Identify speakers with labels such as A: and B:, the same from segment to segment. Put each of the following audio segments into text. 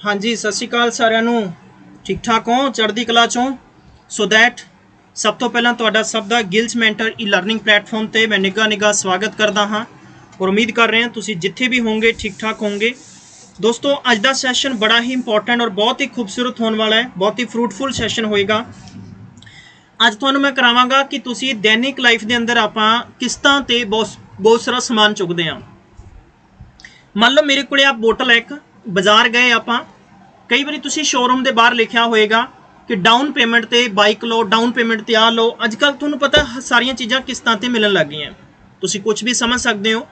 A: हाँ जी, सत श्री अकाल साਰਿਆਂ ਨੂੰ। ठीक ठाक हो, चढ़दी कला चों। सो दैट सब तो पहला तुहाडा सब दा gills mentor e learning platform ते मैं निघा स्वागत करदा हाँ और उम्मीद कर रहे हैं तुसीं जिथे भी होंगे ठीक ठाक होंगे। दोस्तों अज दा सैशन बड़ा ही इंपॉर्टेंट और बहुत ही खूबसूरत होने वाला है, बहुत ही फ्रूटफुल सैशन होएगा। अज तुहानूं मैं करावांगा कि तुसीं दैनिक लाइफ दे अंदर आपां किस्तां ते बहुत सारा समान चुकदे हां। मान लो मेरे कोले आप बोतल है, एक बाजार गए आपां, कई बार तुसीं शोरूम के बाहर लिखा होएगा कि डाउन पेमेंट ते बाइक लो, डाउन पेमेंट ते आ लो। अजकल तुहानूं पता सारियां चीज़ां किस्तां ते मिलन लग गई, तुसीं कुछ भी समझ सकते हो।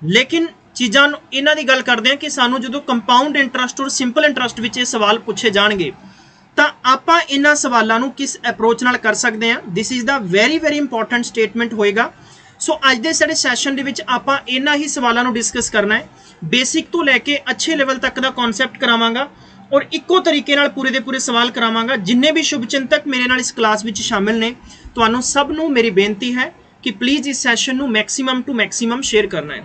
A: लेकिन चीज़ां इन्हां दी गल करदे हां कि सानूं जदों कंपाउंड इंटरस्ट और सिंपल इंटरस्ट विच ये सवाल पूछे जाणगे तां आपां इन्हां सवालां नूं किस अप्रोच नाल कर सकते हैं। This is the very important statement होएगा। सो अज दे साडे सैशन दे विच आपां इन्हां ही सवालां नूं डिस्कस करना है। बेसिक तो लैके अच्छे लेवल तक का कॉन्सैप्ट करावांगा और इक्को तरीके नाल पूरे दे पूरे सवाल करावांगा। जिन्ने भी शुभचिंतक मेरे नाल इस क्लास विच शामिल ने, तुहानूं सब नूं मेरी बेनती है कि प्लीज़ इस सैशन नूं मैक्सीमम टू मैक्सीमम शेयर करना है।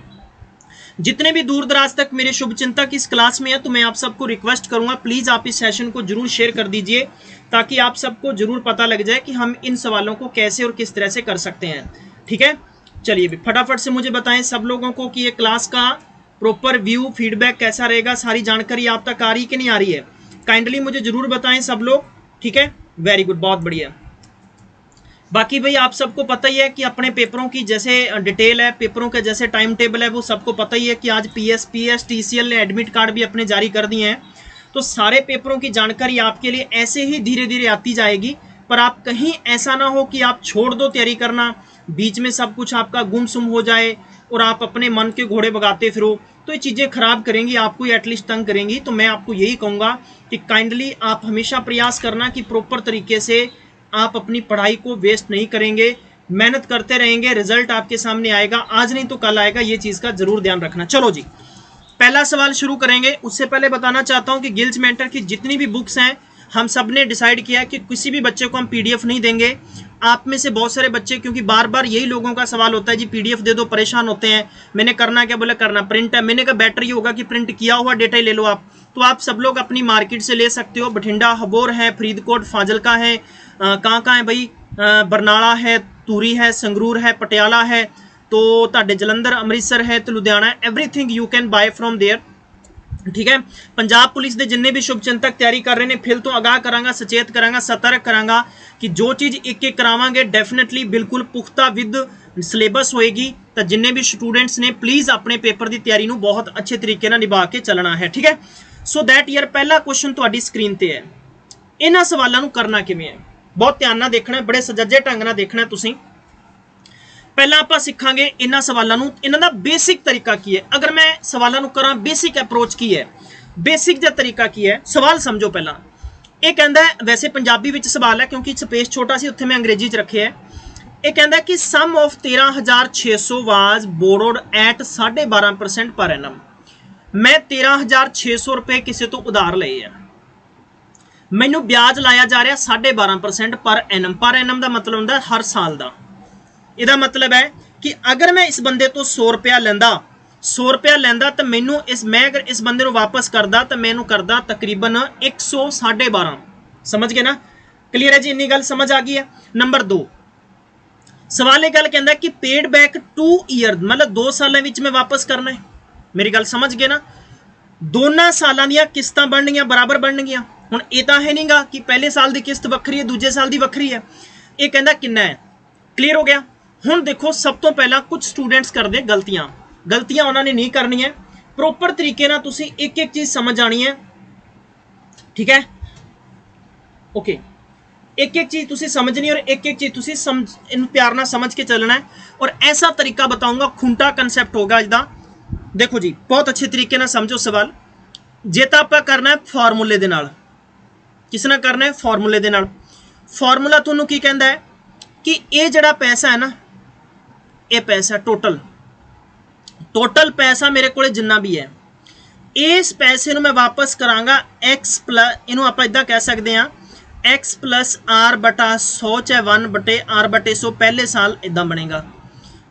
A: जितने भी दूर दराज तक मेरे शुभचिंतक इस क्लास में है तो मैं आप सबको रिक्वेस्ट करूंगा, प्लीज़ आप इस सेशन को जरूर शेयर कर दीजिए ताकि आप सबको जरूर पता लग जाए कि हम इन सवालों को कैसे और किस तरह से कर सकते हैं। ठीक है, चलिए भी फटाफट से मुझे बताएं सब लोगों को कि ये क्लास का प्रॉपर व्यू फीडबैक कैसा रहेगा, सारी जानकारी आप तक आ रही कि नहीं आ रही है। काइंडली मुझे जरूर बताएं सब लोग। ठीक है, वेरी गुड, बहुत बढ़िया। बाकी भाई आप सबको पता ही है कि अपने पेपरों की जैसे डिटेल है, पेपरों के जैसे टाइम टेबल है, वो सबको पता ही है कि आज पीएस टीसीएल ने एडमिट कार्ड भी अपने जारी कर दिए हैं। तो सारे पेपरों की जानकारी आपके लिए ऐसे ही धीरे धीरे आती जाएगी। पर आप कहीं ऐसा ना हो कि आप छोड़ दो तैयारी करना, बीच में सब कुछ आपका गुमसुम हो जाए और आप अपने मन के घोड़े भगाते फिरो, तो ये चीज़ें खराब करेंगी, आपको एटलीस्ट तंग करेंगी। तो मैं आपको यही कहूँगा कि काइंडली आप हमेशा प्रयास करना कि प्रॉपर तरीके से आप अपनी पढ़ाई को वेस्ट नहीं करेंगे, मेहनत करते रहेंगे, रिजल्ट आपके सामने आएगा, आज नहीं तो कल आएगा, ये चीज़ का जरूर ध्यान रखना। चलो जी, पहला सवाल शुरू करेंगे। उससे पहले बताना चाहता हूँ कि गिल्स मेंटर की जितनी भी बुक्स हैं, हम सब ने डिसाइड किया कि किसी भी बच्चे को हम पीडीएफ नहीं देंगे। आप में से बहुत सारे बच्चे, क्योंकि बार बार यही लोगों का सवाल होता है जी पीडीएफ दे दो, परेशान होते हैं। मैंने करना क्या, बोले करना प्रिंट है। मैंने कहा बेटर ये होगा कि प्रिंट किया हुआ डेटा ही ले लो आप। तो आप सब लोग अपनी मार्केट से ले सकते हो। बठिंडा हबोर है, फरीदकोट फाजिलका है, कहाँ है भाई, बरनाला है, तूरी है, संगरूर है, पटियाला है, तो ताडे जलंधर अमृतसर है, तो लुधियाना है। Everything you can buy from there. ठीक है, पंजाब पुलिस के जिन्ने भी शुभचिंतक तैयारी कर रहे हैं, फिर तो आगाह करांगा, सचेत करांगा, सतर्क करांगा कि जो चीज़ एक एक करावांगे डेफिनेटली बिल्कुल पुख्ता विद सिलेबस होएगी। तो जिन्ने भी स्टूडेंट्स ने प्लीज़ अपने पेपर की तैयारी नूं बहुत अच्छे तरीके नाल निभा के चलना है। ठीक है, सो दैट यार पहला क्वेश्चन तुहाडी स्क्रीन ते है। इन्हां सवालों नूं करना किवें है, बहुत ध्यान नाल देखना है, बड़े सजजे ढंग नाल देखना है तुसीं। पहला आप सीखांगे इन्हां सवालों नूं, इन्हां दा बेसिक तरीका की है। अगर मैं सवालों नूं करां बेसिक अप्रोच की है, बेसिक दा तरीका की है, सवाल समझो पहला। ये कहता है, वैसे पंजाबी विच सवाल है क्योंकि स्पेस छोटा सी, उत्थे मैं अंग्रेजी च रखे है। ये कहता है कि sum of 13,600 was borrowed at 12.5% per annum. मैं 13,600 रुपए किसी तो उधार लए है, मैनू ब्याज लाया जा रहा 12.5% पर एनम। पर एनम का मतलब होंदा हर साल का। ਇਹਦਾ मतलब है कि अगर मैं इस बंदे तो 100 रुपया लैंदा तो मैनू मैं अगर इस बंदे को वापस करदा तो मैनू करदा तकरीबन 112.5। समझ गए ना, क्लीयर है जी, इन्नी गल समझ आ गई है। नंबर 2 सवाल ये गल कहता है कि पेड बैक 2 ईयर, मतलब 2 सालों में मैं वापस करना है। मेरी गल समझ गए ना, दोनों सालों दी किस्तां बननियां बराबर बननियां। हुण ये तो है नहींगा कि पहले साल की किस्त वक्री है, दूजे साल की वक्री है। ये कहता किन्ना है, क्लीयर हो गया। हुण देखो, सब तो पहला कुछ स्टूडेंट्स करते गलतियां उन्होंने नहीं करनी है। प्रॉपर तरीके नाल तुसीं एक एक चीज़ समझ आनी है। ठीक है, ओके, एक एक चीज़ तुसीं समझनी और एक एक चीज़ तुसीं इन प्यार नाल समझ के चलना है। और ऐसा तरीका बताऊंगा, खूंटा कंसैप्ट होगा अजदा। देखो जी, बहुत अच्छे तरीके नाल समझो सवाल। जे तां आपां करना है फॉर्मूले दे नाल, किस नाल करना है, फॉर्मूले दे नाल। फॉर्मूला तुहानूं की कहंदा है कि ये जिहड़ा पैसा है ना, ये पैसा टोटल पैसा मेरे को जिन्ना भी है, इस पैसे नूं मैं वापस करांगा एक्स प्लस, इनू आप इदा कह सकते हैं एक्स प्लस आर बटा 100 चाहे 1/r/100 पहले साल इदा बनेगा।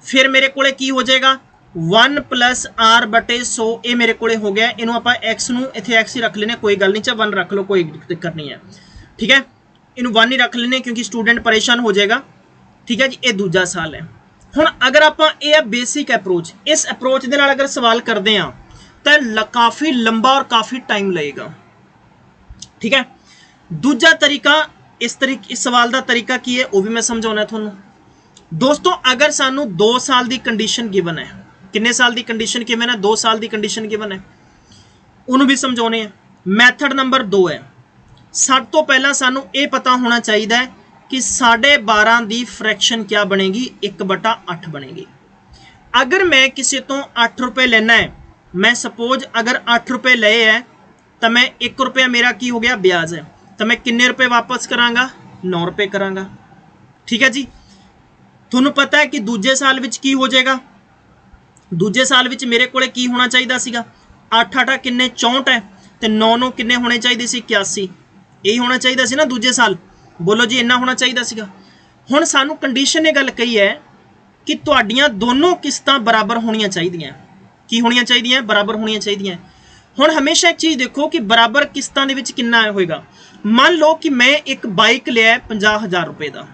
A: फिर मेरे को की हो जाएगा, 1 प्लस आर बटे 100 ये मेरे को हो गया। इनू आप एक्स नू इत्थे एक्स ही रख लेने, कोई गल नहीं, चाहे 1 रख लो, कोई दिक्कत नहीं है, ठीक है। इनू 1 ही रख लेने क्योंकि स्टूडेंट परेशान हो जाएगा, ठीक है जी। ये दूजा साल है। हुण अगर आप ये बेसिक अप्रोच, इस अप्रोच के नाल अगर सवाल करते हैं तो काफ़ी लंबा और काफ़ी टाइम लगेगा, ठीक है। दूजा तरीका इस सवाल का तरीका की है वह भी मैं समझाना थोनों। दोस्तों अगर सानू 2 साल की कंडीशन गिवन है, किन्ने साल की कंडीशन गिवन है, 2 साल की कंडीशन गिवन है, उन्होंने भी समझाने हैं। मैथड नंबर 2 है, सब तो पहला सानू ये पता होना चाहिए कि 12.5 की फ्रैक्शन क्या बनेगी, 1/8 बनेगी। अगर मैं किसी तो 8 रुपये लेना है, मैं सपोज अगर 8 रुपये ले है तो मैं 1 रुपया मेरा की हो गया ब्याज है, तो मैं किन्ने रुपये वापस करांगा, 9 रुपये करांगा, ठीक है जी। थोनू पता है कि दूजे साल विच की हो जाएगा, दूजे साल विच मेरे को की होना चाहिए सीगा, 8 किन्ने 64 है, तो 9 किन्ने होने चाहिए सी 81, यही होना चाहिए सी ना दूजे साल। बोलो जी इन्ना होना चाहिए सीगा। हुण सानू कंडीशन ये गल कही है कि तुहाडियां दोनों किस्तां बराबर होनियां चाहिए, की होनियां चाहिए, बराबर होनियां चाहिए। हुण हमेशा एक चीज़ देखो कि बराबर किस्तां दे विच किन्ना होएगा। मान लो कि मैं एक बाइक लिया 50,000 रुपये का,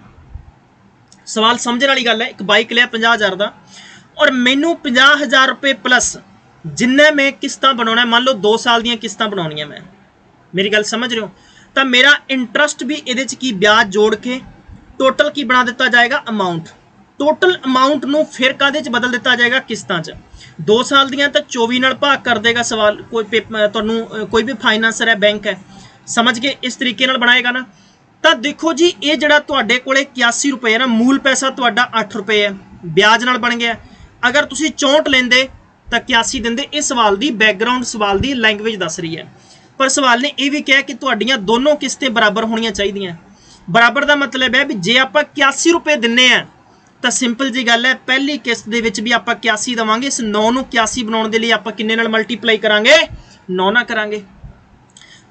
A: सवाल समझने वाली गल है, एक बाइक लिया 50,000 का और मैनू 50,000 रुपये प्लस जिन्ने मैं किस्तां बनाना है, मान लो 2 साल दी किस्तां बनानियां, मैं मेरी गल समझ रहे हो, तो मेरा इंटरस्ट भी ये की ब्याज जोड़ के टोटल की बना दिता जाएगा अमाउंट। टोटल अमाउंट नू फिर कादे च बदल दिता जाएगा, किस्तां च। 2 साल दियां तो 24 नाल भाग कर देगा सवाल, कोई भी फाइनेंसर है, बैंक है, समझ के इस तरीके नाल बनाएगा ना। तो देखो जी ये जड़ा तुहाडे कोले 81 रुपये है ना, मूल पैसा तुहाडा 8 रुपये है, ब्याज नाल बन गया। अगर तुसीं 64 लेंदे तो 81 देंदे। इस सवाल की बैकग्राउंड, सवाल की लैंग्वेज दस रही है, पर सवाल ने यह भी कहा कि तुहाडियां दोनों किस्तें बराबर होनियां चाहिए। बराबर का मतलब है भी जे आप 81 रुपये दिन्ने हैं तो सिंपल जी गल है, पहली किस्त दे विच भी आप 81 देवांगे, इस 9 नूं 81 बनाउण दे लई आप किन्ने नाल मल्टीप्लाई करांगे, 9 ना करांगे।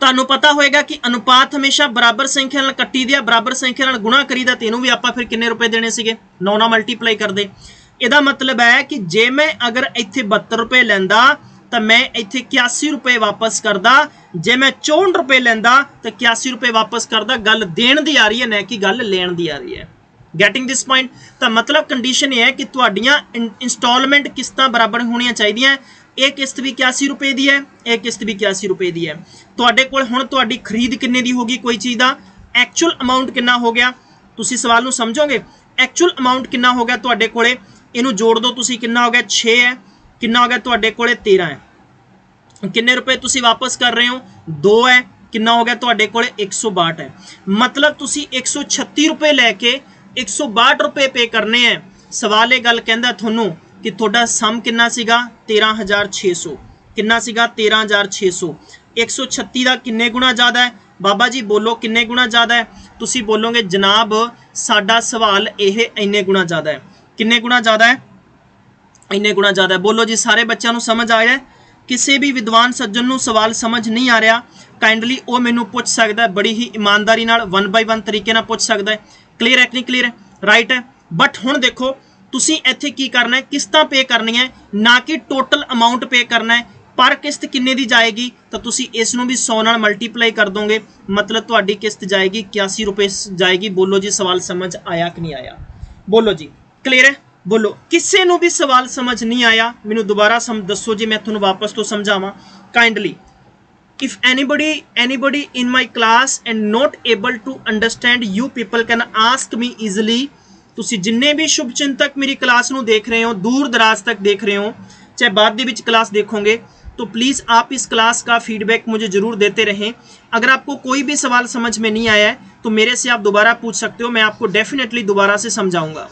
A: तुहानूं पता होएगा कि अनुपात हमेशा बराबर संख्या नाल कट्टी दिया, बराबर संख्या नाल गुणा करीदा, ते इहनूं भी आप फिर किन्ने रुपए देने सीगे, 9 नाल मल्टीप्लाई करदे। इहदा मतलब है कि जे मैं अगर इत्थे 72 रुपये लैंदा तो मैं इत्थे 81 रुपये वापस करदा, जे मैं 64 रुपये लैंदा तो 81 रुपये वापस करदा। गल देण दी आ रही है, ना कि गल लेण दी आ रही है। Getting this point. तो मतलब कंडीशन ये है कि तुहाडियां इंस्टॉलमेंट किस्तां बराबर होनियां चाहिए। एक किस्त भी 81 रुपये की है, एक किस्त भी 81 रुपये की है। तुहाडे कोल हुण तुहाडी खरीद किन्ने दी होगी, कोई चीज़ का एक्चुअल अमाउंट कितना हो गया, तुसीं सवाल नूं समझोगे। एक्चुअल अमाउंट कितना हो गया तुहाडे कोले, इनू जोड़ दो तुसीं, कितना हो गया 6 है, कितना हो गया तुहाडे कोले 13 है। किन्ने रुपए तुसीं वापस कर रहे हो, 2 है, कितना हो गया तुहाडे कोले 162 है। मतलब तुसीं 136 रुपये लैके 162 रुपये पे करने हैं। सवाल ये गल कहंदा थोनू कि तुहाडा सम कितना सीगा, 13,600, कितना सीगा 13,600। 136 का किन्ने गुणा ज़्यादा है, बाबा जी बोलो किन्ने गुणा ज़्यादा है। तुसीं बोलोगे जनाब साडा सवाल यह इन्ने गुणा ज़्यादा है। किन्ने गुणा ज़्यादा है, इन्ने गुणा ज़्यादा है। बोलो जी सारे बच्चों को समझ आया है। किसी भी विद्वान सज्जन को सवाल समझ नहीं आ रहा, काइंडली वो मैनू पूछ सकता है, बड़ी ही ईमानदारी नाल 1 बाय 1 तरीके नाल पूछ सकता है। क्लीयर है कि नहीं क्लीयर है, राइट है। बट हुण देखो तुसीं इत्थे की करना है, किस्तां पे करनी है, ना कि टोटल अमाउंट पे करना है। पर किस्त किन्ने दी जाएगी तो तुसीं इस नूं भी 100 नाल मल्टीप्लाई कर दोगे, मतलब तुहाडी किस्त जाएगी 81 रुपये जाएगी। बोलो जी सवाल समझ आया कि नहीं आया, बोलो जी क्लीयर है। बोलो किसी नूं भी सवाल समझ नहीं आया मैनू दोबारा दसो जी, मैं तुहानूं वापस तो समझावां kindly. If anybody in my class and not able to understand, you people can ask me easily। तुसी जिन्ने भी शुभ चिंतक मेरी क्लास नूं देख रहे हो, दूर दराज तक देख रहे हो, चाहे बाद दे विच क्लास देखोगे, तो प्लीज़ आप इस क्लास का फीडबैक मुझे ज़रूर देते रहें। अगर आपको कोई भी सवाल समझ में नहीं आया है तो मेरे से आप दोबारा पूछ सकते हो, मैं आपको डेफिनेटली दोबारा से समझाऊंगा।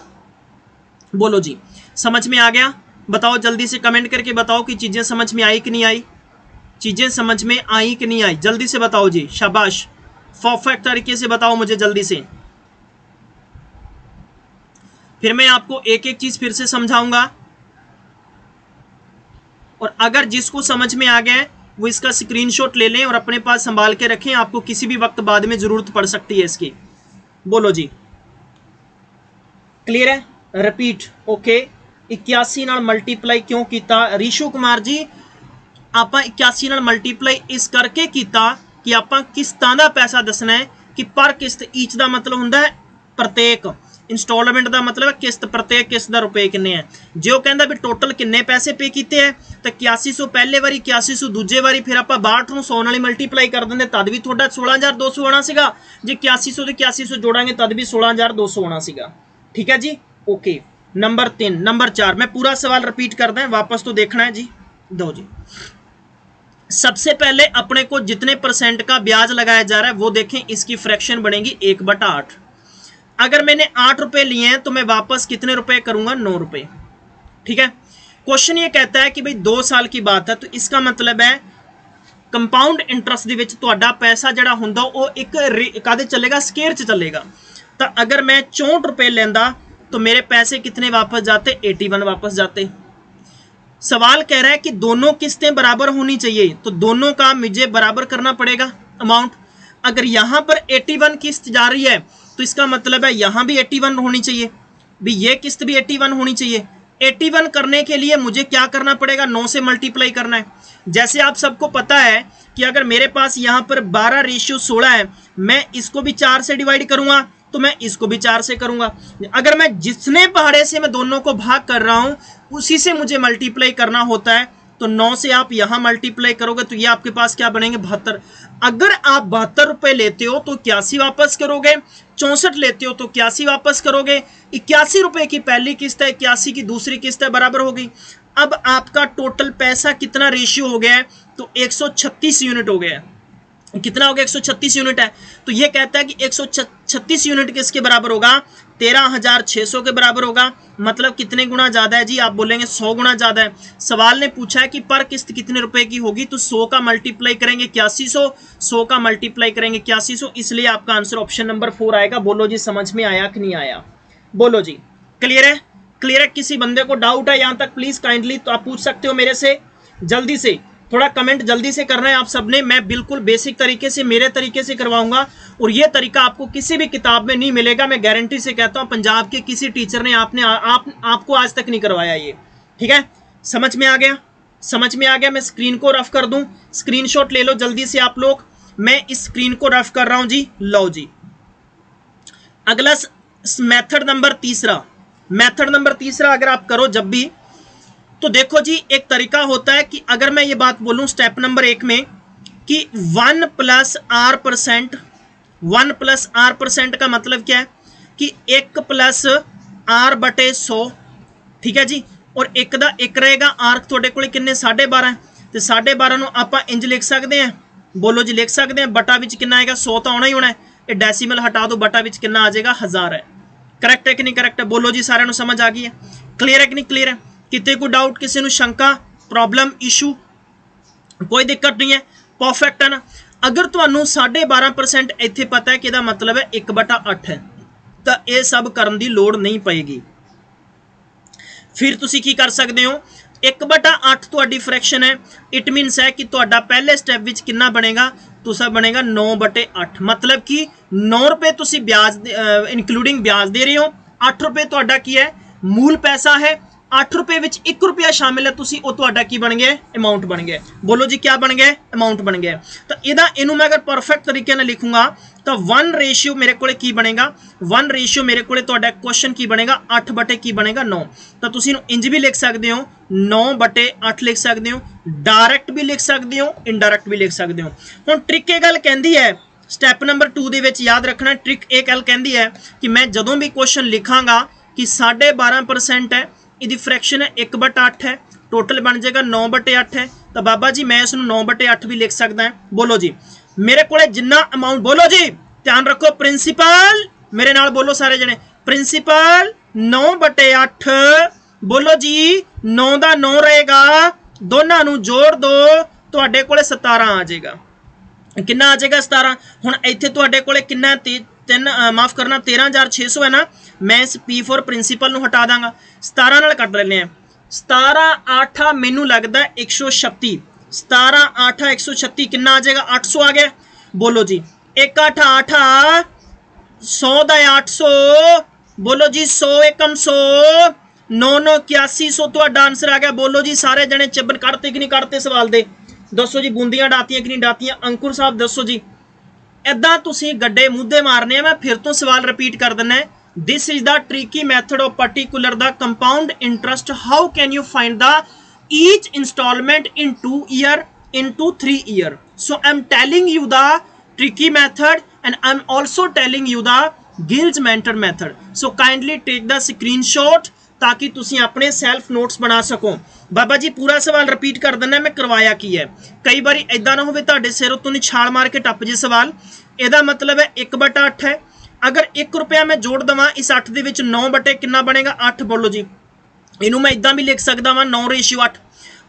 A: बोलो जी समझ में आ गया, बताओ जल्दी से कमेंट करके बताओ कि चीज़ें समझ में आई कि नहीं आई, चीज़ें समझ में आई कि नहीं आई, जल्दी से बताओ जी, शाबाश, परफेक्ट तरीके से बताओ मुझे जल्दी से। फिर मैं आपको एक एक चीज़ फिर से समझाऊंगा, और अगर जिसको समझ में आ गया है वो इसका स्क्रीनशॉट ले लें और अपने पास संभाल के रखें, आपको किसी भी वक्त बाद में ज़रूरत पड़ सकती है इसकी। बोलो जी क्लियर है, रिपीट ओके। 81 ਨਾਲ ਮਲਟੀਪਲਾਈ ਕਿਉਂ ਕੀਤਾ ਰੀਸ਼ੂ ਕੁਮਾਰ ਜੀ? ਆਪਾਂ 81 ਨਾਲ ਮਲਟੀਪਲਾਈ ਇਸ ਕਰਕੇ ਕੀਤਾ ਕਿ ਆਪਾਂ ਕਿਸ਼ਤਾਂ ਦਾ ਪੈਸਾ ਦੱਸਣਾ ਹੈ कि पर किस्त ईच का मतलब होंदा है प्रत्येक, इंस्टॉलमेंट का मतलब है किस्त, प्रत्येक किस्त का रुपए किन्ने है। जो कहता भी टोटल किन्ने पैसे पे किए हैं तो 8100 पहले बारी, 8100 दूजे बारी, फिर आप 62 ਨੂੰ 100 ਨਾਲ मल्टीप्लाई कर देंगे तद भी थोड़ा 16200 आना सीगा। जे 8100 तो 8100 जोड़ांगे तद भी 16200 आना सीगा। ठीक है जी, ओके। नंबर 3, नंबर 4 मैं पूरा सवाल रिपीट करदा वापस तो देखना है जी। दो जी, सबसे पहले अपने को जितने परसेंट का ब्याज लगाया जा रहा है वो देखें, इसकी फ्रैक्शन बनेगी 1/8। अगर मैंने 8 रुपए लिए हैं तो मैं वापस कितने रुपए करूंगा? 9 रुपए। ठीक है, क्वेश्चन ये कहता है कि भाई 2 साल की बात है, तो इसका मतलब है कंपाउंड इंटरस्ट ਦੇ ਵਿੱਚ ਤੁਹਾਡਾ ਪੈਸਾ ਜਿਹੜਾ ਹੁੰਦਾ ਉਹ ਇੱਕ ਕਾਦੇ ਚੱਲੇਗਾ? स्केयर च ਚੱਲੇਗਾ। तो अगर मैं 64 रुपए लेंदा तो मेरे पैसे कितने वापस जाते? 81 वापस जाते। सवाल कह रहा है कि दोनों किस्तें बराबर होनी चाहिए, तो दोनों का मुझे बराबर करना पड़ेगा अमाउंट। अगर यहाँ पर 81 किस्त जा रही है तो इसका मतलब है यहाँ भी 81 होनी चाहिए, भी ये किस्त भी 81 होनी चाहिए। 81 करने के लिए मुझे क्या करना पड़ेगा? 9 से मल्टीप्लाई करना है। जैसे आप सबको पता है कि अगर मेरे पास यहाँ पर 12:16 है, मैं इसको भी 4 से डिवाइड करूँगा तो मैं इसको भी 4 से करूँगा। अगर मैं जितने पहाड़े से मैं दोनों को भाग कर रहा हूँ उसी से मुझे मल्टीप्लाई करना होता है, तो 9 से आप यहाँ मल्टीप्लाई करोगे तो ये आपके पास क्या बनेंगे? 72। अगर आप 72 रुपये लेते हो तो 81 वापस करोगे, 64 लेते हो तो 81 वापस करोगे। 81 रुपये की पहली किस्त है, 81 की दूसरी किस्त है, बराबर होगी। अब आपका टोटल पैसा कितना रेशियो हो गया है? तो 136 यूनिट हो गया है। कितना हो गया? 136 यूनिट है। तो ये कहता है कि 136 यूनिट किसके बराबर होगा? 13,600 के बराबर होगा। मतलब कितने गुना ज़्यादा है जी? आप बोलेंगे 100 गुना ज़्यादा है। सवाल ने पूछा है कि पर किस्त कितने रुपए की होगी, तो 100 का मल्टीप्लाई करेंगे 8100, 100 का मल्टीप्लाई करेंगे 8100, इसलिए आपका आंसर ऑप्शन नंबर 4 आएगा। बोलो जी, समझ में आया कि नहीं आया? बोलो जी, क्लियर है? क्लियर है? किसी बंदे को डाउट है यहाँ तक प्लीज़ काइंडली तो आप पूछ सकते हो मेरे से। जल्दी से थोड़ा कमेंट जल्दी से करना है आप सबने। मैं बिल्कुल बेसिक तरीके से, मेरे तरीके से करवाऊंगा, और ये तरीका आपको किसी भी किताब में नहीं मिलेगा। मैं गारंटी से कहता हूँ पंजाब के किसी टीचर ने आपको आज तक नहीं करवाया ये। ठीक है, समझ में आ गया? समझ में आ गया? मैं स्क्रीन को रफ कर दूं, स्क्रीनशॉट ले लो जल्दी से आप लोग। मैं इस स्क्रीन को रफ कर रहा हूं जी। लो जी, अगला मेथड नंबर तीसरा, मेथड नंबर तीसरा अगर आप करो जब भी, तो देखो जी एक तरीका होता है कि अगर मैं ये बात बोलूं स्टेप नंबर 1 में कि 1 + R%, 1 + R% का मतलब क्या है कि 1 + R/100। ठीक है जी, और एक दा एक रहेगा। R थोड़े को किन्ने 12.5 तो 12.5 ਨੂੰ ਆਪਾਂ इंज लिख सकते हैं। बोलो जी, लिख सकते हैं। बटा विच कितना आएगा? 100 तो आना ही होना है। ये डेसिमल हटा दो, बटा विच कितना आ जाएगा? 1000 है। करेक्ट है कि नहीं करेक्ट है? बोलो जी, सारे ਨੂੰ समझ आ गई है? क्लियर है कि नहीं क्लियर है? कितने को डाउट, किसी को शंका, प्रॉब्लम, इशू? कोई दिक्कत नहीं है, परफेक्ट है ना। अगर तुहानू 12.5% इत्थे पता है कि इहदा मतलब है 1/8 है, तो यह सब करने की लोड़ नहीं पएगी। फिर तुसी की कर सकते हो? 1/8 तुहाडी फ्रैक्शन है, इट मीनस है कि तुहाडा पहले स्टैप विच कितना बनेगा? तुसा बनेगा 9/8। मतलब कि 9 रुपये तुसी ब्याज इंक्लूडिंग ब्याज दे रहे हो, 8 रुपये तुहाडा की है? मूल पैसा है। 8 रुपये विच 1 रुपया शामिल है, तुसी वो तुहाडा की बन गया? अमाउंट बन गया। बोलो जी, क्या बन गया? अमाउंट बन गया। तो इहनू मैं अगर परफेक्ट तरीके नाल लिखूंगा तो 1 मेरे को की बनेगा? 1 मेरे को क्वेश्चन की बनेगा? 8 की बनेगा? 9। तो तुसी इंज भी लिख सकते हो, 9/8 लिख सकते हो, डायरैक्ट भी लिख सकते हो, इनडायरैक्ट भी लिख सकते हो। हुण ट्रिक ये गल कहती है स्टैप नंबर 2 दे विच याद रखना, ट्रिक एक गल कहती है कि मैं जदों भी क्वेश्चन लिखांगा कि 12.5% है, इसकी फ्रैक्शन है 1/8 है, टोटल बन जाएगा 9/8 है, तो बाबा जी मैं इसनूं 9/8 भी लिख सकता है। बोलो जी, मेरे को जिन्ना अमाउंट, बोलो जी ध्यान रखो, प्रिंसीपल मेरे नाल बोलो सारे जने, प्रिंसीपल 9/8। बोलो जी, 9 का 9 रहेगा, दोनों नूं जोड़ दो, तुहाडे कोले 17 आ जाएगा। कितना आ जाएगा? 17। हुण इत्थे तुहाडे कोले कितना? माफ करना 13,600 है ना। मैं इस P4 प्रिंसीपल नूं हटा दांगा, 17 नाल कट लेने हैं। 17 8 मैनू लगता 136, 17 8 136 कितना आ जाएगा? 800 आ गया। बोलो जी, 1 8 8 100 दा 800। बोलो जी, 100 एकम 100, 9,81,100 ਤੁਹਾਡਾ ਆਨਸਰ ਆ ਗਿਆ। ਬੋਲੋ ਜੀ ਸਾਰੇ ਜਣੇ ਚੱਬਨ ਕੱਢਤੇ ਕਿ ਨਹੀਂ ਕੱਢਤੇ ਸਵਾਲ ਦੇ, ਦੱਸੋ ਜੀ। ਬੂੰਦੀਆਂ ਡਾਤੀਆਂ ਕਿ ਨਹੀਂ ਡਾਤੀਆਂ, ਅੰਕੁਰ ਸਾਹਿਬ ਦੱਸੋ ਜੀ। ਇਦਾਂ ਤੁਸੀਂ ਗੱਡੇ ਮੁੱਦੇ ਮਾਰਨੇ ਆ। ਮੈਂ ਫਿਰ ਤੋਂ ਸਵਾਲ ਰਿਪੀਟ ਕਰ ਦਿੰਦਾ। This is the tricky method of particular the compound interest. How can you find the each installment in 2 year into 3 year? So I'm telling you the tricky method and I'm also telling you the Gills-Mentor method. So kindly take the screenshot ताकि तुसी अपने self notes बना सको। बाबा जी पूरा सवाल repeat कर देना मैं करवाया की है। कई बार इदा ना हो सिर उत्तों छाल मार के टप जे सवाल। यदा मतलब है 1/8 है। अगर 1 रुपया मैं जोड़ देवां इस 8 दे विच 9 बटे कितना बनेगा 8। बोलो जी। इनू मैं इदा भी लिख सकता वा 9:8।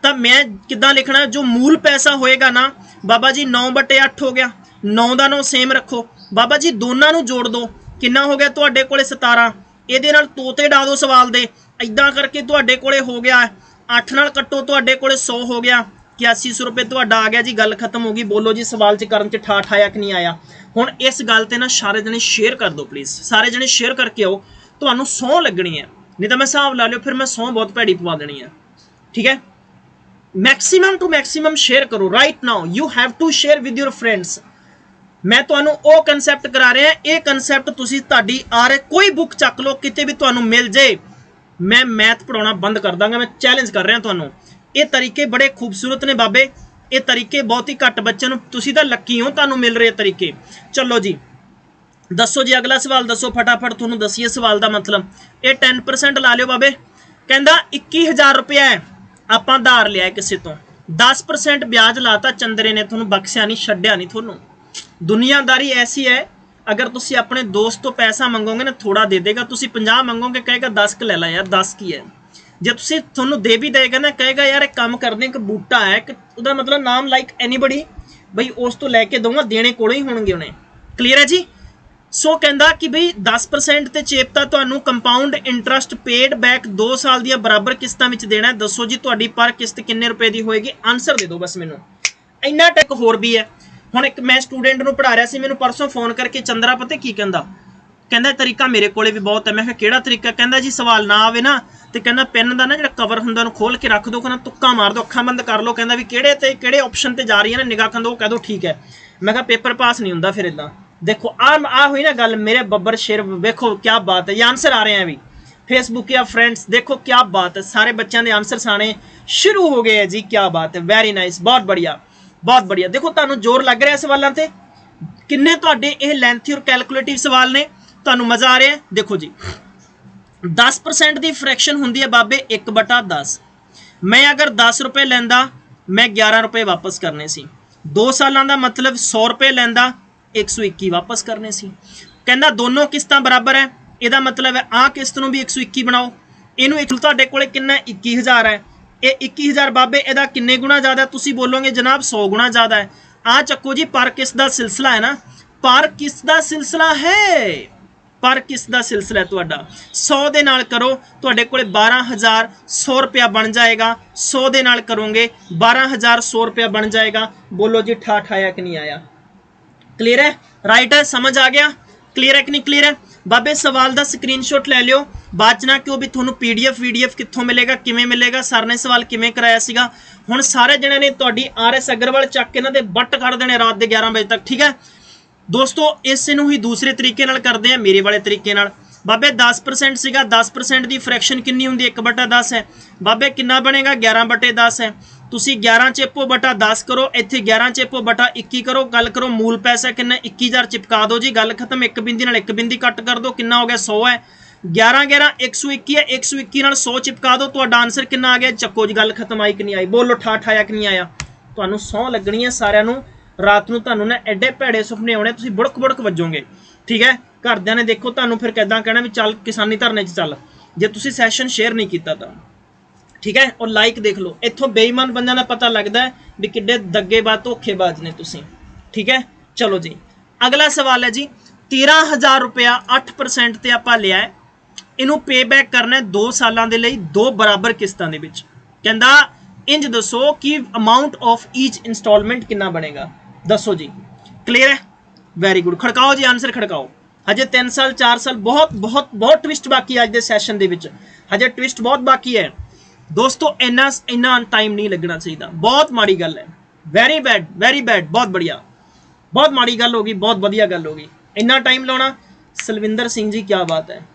A: तो मैं किदा लिखना, जो मूल पैसा होएगा ना बाबा जी 9/8 हो गया। 9 का 9 सेम रखो बाबा जी, दोनों नू जोड़ दो कितना हो गया तुहाडे कोले 17। ਇਹਦੇ ਨਾਲ ਤੋਤੇ ਡਾ ਦੋ ਸਵਾਲ ਦੇ, ਇਦਾਂ ਕਰਕੇ ਤੁਹਾਡੇ ਕੋਲੇ ਹੋ ਗਿਆ 8 ਨਾਲ ਕੱਟੋ ਤੁਹਾਡੇ ਕੋਲੇ 100 ਹੋ ਗਿਆ 8100 ਰੁਪਏ ਤੁਹਾਡਾ ਆ ਗਿਆ ਜੀ। ਗੱਲ ਖਤਮ ਹੋ ਗਈ। ਬੋਲੋ ਜੀ ਸਵਾਲ ਚ ਕਰਨ ਚ ਠਾਠ ਆਇਆ ਕਿ ਨਹੀਂ ਆਇਆ। ਹੁਣ ਇਸ ਗੱਲ ਤੇ ਨਾ ਸਾਰੇ ਜਣੇ ਸ਼ੇਅਰ ਕਰ ਦਿਓ ਪਲੀਜ਼, ਸਾਰੇ ਜਣੇ ਸ਼ੇਅਰ ਕਰਕੇ ਆਓ। ਤੁਹਾਨੂੰ 100 ਲੱਗਣੀ ਹੈ, ਨਹੀਂ ਤਾਂ ਮੈਂ ਹਿਸਾਬ ਲਾ ਲਿਓ ਫਿਰ ਮੈਂ 100 ਬਹੁਤ ਭੈੜੀ ਪਵਾ ਦੇਣੀ ਹੈ। ਠੀਕ ਹੈ, ਮੈਕਸਿਮਮ ਟੂ ਮੈਕਸਿਮਮ ਸ਼ੇਅਰ ਕਰੋ। Right now you have to share with your friends. मैं तुहानू वो कंसैप्ट करा रहा, ये कंसैप्ट तुसी तुहाडी आ रहे कोई बुक चक लो किते भी तुहानू मिल जाए, मैं मैथ पढ़ाना बंद कर दांगा। मैं चैलेंज कर रहा तुहानू। ये तरीके बड़े खूबसूरत ने बाबे, ये तरीके बहुत ही घट बच्चों नू, तुसी तां लक्की हो तुहानू मिल रहे तरीके। चलो जी दसो जी अगला सवाल दसो फटाफट, तुहानू दसीए सवाल का मतलब। ये 10% ला लियो बाबे। कहंदा 21,000 रुपया है आपां धार लिया किसी तो, 10% ब्याज लाता चंदरे ने, तुहानू बख्शिया नहीं छड्डिया नहीं। तुहानू दुनियादारी ऐसी है, अगर तुसी अपने दोस्त तो पैसा मंगोगे ना थोड़ा दे देगा, तुसी 50 मंगोगे कहेगा 10 क ले ला यार 10 की है। जे तुसी तुहानू दे भी देगा ना कहेगा यार एक काम कर दे, एक बूटा है उसका मतलब नाम लाइक एनीबडी बई उस तो लैके दूंगा, देने कोलों ही होणगे उन्हें। क्लीयर है जी। सो कहंदा कि बई 10% ते चेपता तुहानू कंपाउंड इंटरस्ट पेड बैक 2 साल दी बराबर किस्तां विच देना है। दसो जी तुहाडी पर किस्त किन्ने रुपए दी होएगी, आंसर दे दो बस मैनू। इन्ना टैक होर भी है। ਹੁਣ एक मैं स्टूडेंट ਨੂੰ पढ़ा रहा सी, मैनू परसों फोन करके चंद्रा पता की कहंदा, कहंदा तरीका मेरे कोले भी बहुत है। मैं कहा किहड़ा तरीका? कहंदा जी सवाल ना आवे ना तो कहंदा पेन का ना जो कवर हुंदा उहनूं खोल के रख दो, कहना तुक्का मार दो, अखां बंद कर लो। कहंदा भी किहड़े ऑप्शन ते जा रही है ना निगाह कर दो, कह दो ठीक है। मैं कहा पेपर पास नहीं हुंदा फिर इदां। देखो आ हुई ना गल, मेरे बब्बर शेर देखो क्या बात है। ये आंसर आ रहे हैं अभी फेसबुक या फ्रेंड्स, देखो क्या बात है, सारे बच्चों के आंसर आने शुरू हो गए हैं जी। क्या बात है, वेरी नाइस, बहुत बढ़िया बहुत बढ़िया। देखो तुहानू जोर लग रहा है सवालों से, किन्ने तुहाडे ये लैंथी और कैलकुलेटिव सवाल ने, तुहानू मज़ा आ रहा है। देखो जी 10% की फ्रैक्शन होंदी है बाबे 1/10। मैं अगर 10 रुपए लैंदा मैं 11 रुपए वापस करने सी, 2 सालों का मतलब 100 रुपए लैंदा 121 वापस करने सी। कहना दोनों किस्तां बराबर है, यदा मतलब है आ किस्त नूं भी 121 बनाओ, इनू एक तुहाडे कोले किन्ना 21,000 है, ये 21,000 बाबे इहदा किन्ने गुणा ज़्यादा? तुसी बोलोगे जनाब 100 गुणा ज़्यादा है। आ चक्को जी पर किस्त दा सिलसिला है ना, पर किस्त दा सिलसिला है, पर किस्त दा सिलसिला है तुहाडा। 100 दे नाल करो तुहाडे कोले 12,100 रुपया बन जाएगा, 100 दे नाल करोगे 12,100 रुपया बन जाएगा। बोलो जी ठाठ आया कि नहीं आया? क्लियर है, राइट है, समझ आ गया? क्लियर है कि नहीं क्लियर है बाबे? सवाल का स्क्रीनशॉट ले लियो, बाद च ना क्यों भी थोनू PDF कित्थों मिलेगा, किमें मिलेगा, सर ने सवाल किमें कराया सीगा। हुण सारे जने ने तुहाडी RS अग्रवाल चक के इन्हां दे बट कर देने रात के 11 बजे तक। ठीक है दोस्तों, इस नूं ही दूसरे तरीके नाल करदे आ, मेरे वाले तरीके नाल। बाबे 10% सीगा, 10% की फ्रैक्शन कितनी होंदी? 1/10 है बाबे, कितना बनेगा? 11/10 है। तुसी 11 चेपो बटा 10 करो, इत्थे 11 चेपो बटा 21 करो, गल करो मूल पैसा कितना 21,000 चिपका दो जी, गल खत्म। एक बिंदी नाल एक बिंदी कट कर दो, कितना हो गया? 100 है। 11 121 है, 121 नाल 100 चिपका दो, तुहाडा आंसर कितना आ गया? चक्को जी, गल खत्म। आई कि नहीं आई? बोलो ठाठ आया कि नहीं आया? तुहानू 100 लगनी है सारिਆਂ ਨੂੰ। रात ਨੂੰ ਤੁਹਾਨੂੰ ना एडे भैड़े सुपने आने, तुसीं बुड़क बुड़क वजोगे। ठीक है, घरदिਆਂ ने देखो ਤੁਹਾਨੂੰ फिर किदां कहना भी चल किसानी धरने 'ਚ चल, जे तुसीं सैशन शेयर नहीं किया तो। ठीक है, और लाइक देख लो, इत्थों बेईमान बंदिਆਂ ਦਾ पता लगता है भी किड्डे दग्गेबाज धोखेबाज ने तुसीं। ठीक है, चलो जी अगला सवाल है जी 13,000 रुपया 8% ते आपां लिया है, इनू पेबैक करना है 2 सालों के लिए 2 बराबर किस्तां दे विच। कहंदा इंज दसो कि अमाउंट ऑफ ईच इंस्टॉलमेंट कितना बनेगा? दसो जी। क्लियर है, वेरी गुड। खड़काओ जी आंसर, खड़काओ हजे 3 साल 4 साल बहुत बहुत बहुत ट्विस्ट बाकी है अज के सैशन दे विच, हजे ट्विस्ट बहुत बाकी है दोस्तों। इन्ना टाइम नहीं लगना चाहिए, बहुत माड़ी गल है। वेरी बैड, बहुत बढ़िया, बहुत माड़ी गल होगी, बहुत बढ़िया गल होगी। इन्ना टाइम लाना सलविंदर सिंह जी, क्या बात है।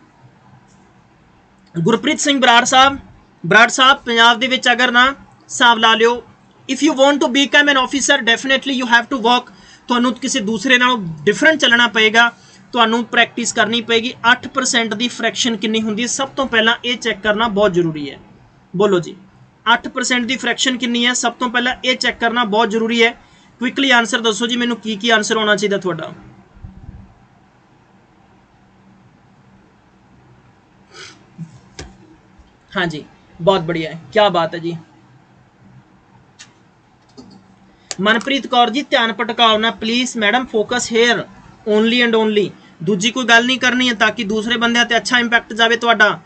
A: गुरप्रीत सिंह बराड़ साहब पंजाब दे विच अगर ना हिसाब ला लियो, if you want to become an officer definitely you have to work, तुहानू किसी दूसरे नालों डिफरेंट चलना पएगा, तुहानू प्रैक्टिस करनी पेगी। 8% की फ्रैक्शन कितनी होंदी है, सब तो पहला ये चेक करना बहुत जरूरी है। बोलो जी 8% की फ्रैक्शन कितनी है, सब तो पहला ये चेक करना बहुत जरूरी है। क्विकली आंसर दसो जी मैनू की आंसर होना चाहिए तुहाडा। हाँ जी बहुत बढ़िया है, क्या बात है जी। मनप्रीत कौर जी ध्यान भटकाओ ना please madam, focus here only and only, दूजी कोई गल नहीं करनी है ताकि दूसरे बंदे ते अच्छा इंपैक्ट जाए तुहाडा।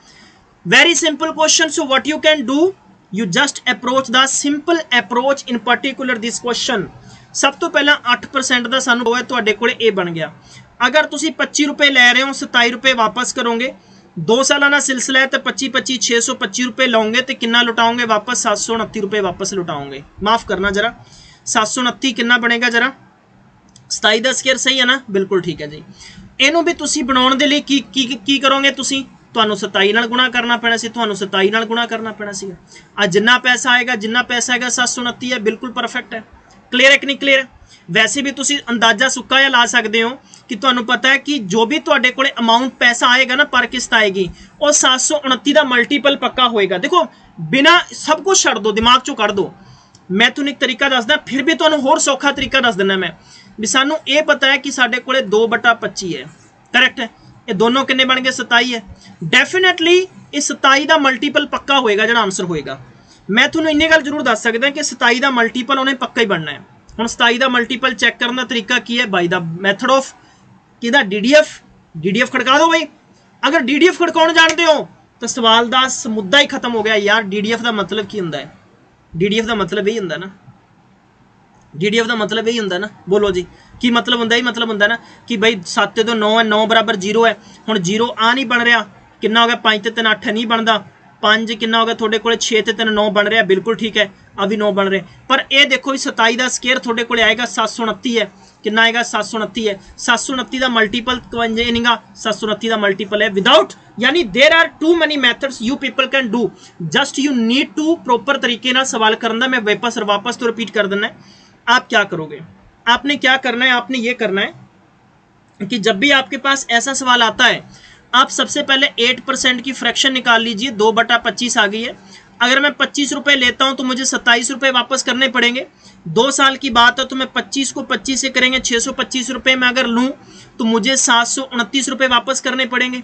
A: Very simple question, so what you can do, you just approach the simple approach in particular this question. सब तो पहला 8% का सानू है तुहाडे कोले ए बन गया। अगर तुसी 25 रुपए लै रहे हो 27 रुपए वापस करोगे, 2 सालाना सिलसिला है तो 25 625 रुपए लाओगे तो कितना लुटाओगे वापस, 729 रुपए वापस लुटाओगे। माफ करना जरा 729 कितना बनेगा जरा, 27 का स्केयर सही है ना, बिल्कुल ठीक है जी। इनू भी तुसी बनाउण दे लई की करोगे, तुसी तुहानू 27 नाल गुणा करना पैना सी, तुहानू 27 नाल गुणा करना पैना सी। आ जिन्ना पैसा आएगा 729 है, बिल्कुल परफेक्ट है। क्लीयर है कि नहीं क्लीयर? वैसे भी तुसी अंदाजा सुक्का या ला सकते हो कि तुहानू पता है कि जो भी तुहाडे कोले अमाउंट पैसा आएगा ना पर किस्त आएगी और 729 का मल्टीपल पक्का होएगा। देखो बिना सब कुछ छड़ दो, दिमाग चो कढ़ दो, मैं तुहानू एक तरीका दसदा, फिर भी तुहानू होर सौखा तरीका दस दिना मैं भी। सानू ये पता है कि साडे कोले 2/25 है, करेक्ट है। ये दोनों किन्ने बन गए 27 है, डेफिनेटली इस 27 का मल्टीपल पक्का होएगा जो आंसर होएगा। मैं तुहानू इन्नी गल जरूर दस सकदा कि 27 का मल्टीपल उन्हें पक्का ही बनना है। हुण 27 का मल्टीपल चैक करने का तरीका की है, बाई द मैथड ऑफ किहदा DDF खड़का दो भाई। अगर DDF खड़काउण जानते हो तो सवाल का मुद्दा ही खत्म हो गया यार। DDF का मतलब की हुंदा है, DDF का मतलब यही हुंदा ना, DDF का मतलब यही हुंदा ना, बोलो जी की मतलब हुंदा, यही मतलब हुंदा ना कि भाई 7 तो 9 है, 9 बराबर 0 है। हुण 0 आ नहीं बन रहा, कितना हो गया 5 ते 3 8 नहीं बनता, 5 कितना हो गया थोड़े को 6 ते 3 9 बन रहा, बिल्कुल ठीक है अभी 9 बन रहे। पर यह देखो 27 का स्केयर थोड़े को आएगा 729 है, कितना आएगा 729 है। 729 का मल्टीपल 729 का मल्टीपल है विदाउट, यानी there are too many methods you people can do, just you need to proper तरीके ना सवाल करना। मैं वापस तो रिपीट कर देना है। आप क्या करोगे, आपने क्या करना है, आपने ये करना है कि जब भी आपके पास ऐसा सवाल आता है आप सबसे पहले 8% की फ्रैक्शन निकाल लीजिए। 2/25 आ गई है। अगर मैं 25 रुपये लेता हूं तो मुझे 27 रुपये वापस करने पड़ेंगे। 2 साल की बात है तो मैं 25 को 25 से करेंगे 625 रुपये में अगर लूं तो मुझे 729 रुपये वापस करने पड़ेंगे।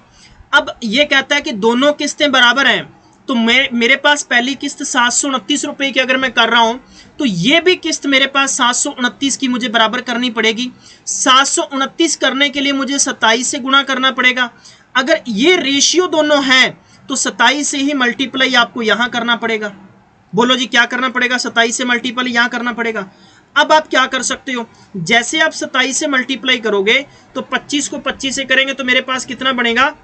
A: अब ये कहता है कि दोनों किस्तें बराबर हैं, तो मेरे पास पहली किस्त 729 रुपये की अगर मैं कर रहा हूं तो ये भी किस्त मेरे पास 729 की मुझे बराबर करनी पड़ेगी। 729 करने के लिए मुझे 27 से गुणा करना पड़ेगा। अगर ये रेशियो दोनों हैं तो 27 से ही मल्टीप्लाई आपको यहां करना पड़ेगा। बोलो जी क्या करना पड़ेगा, 27 से मल्टीप्लाई यहां करना पड़ेगा। अब आप क्या कर सकते हो, जैसे आप 27 से मल्टीप्लाई करोगे तो 25 को 25 से करेंगे तो मेरे पास कितना बनेगा,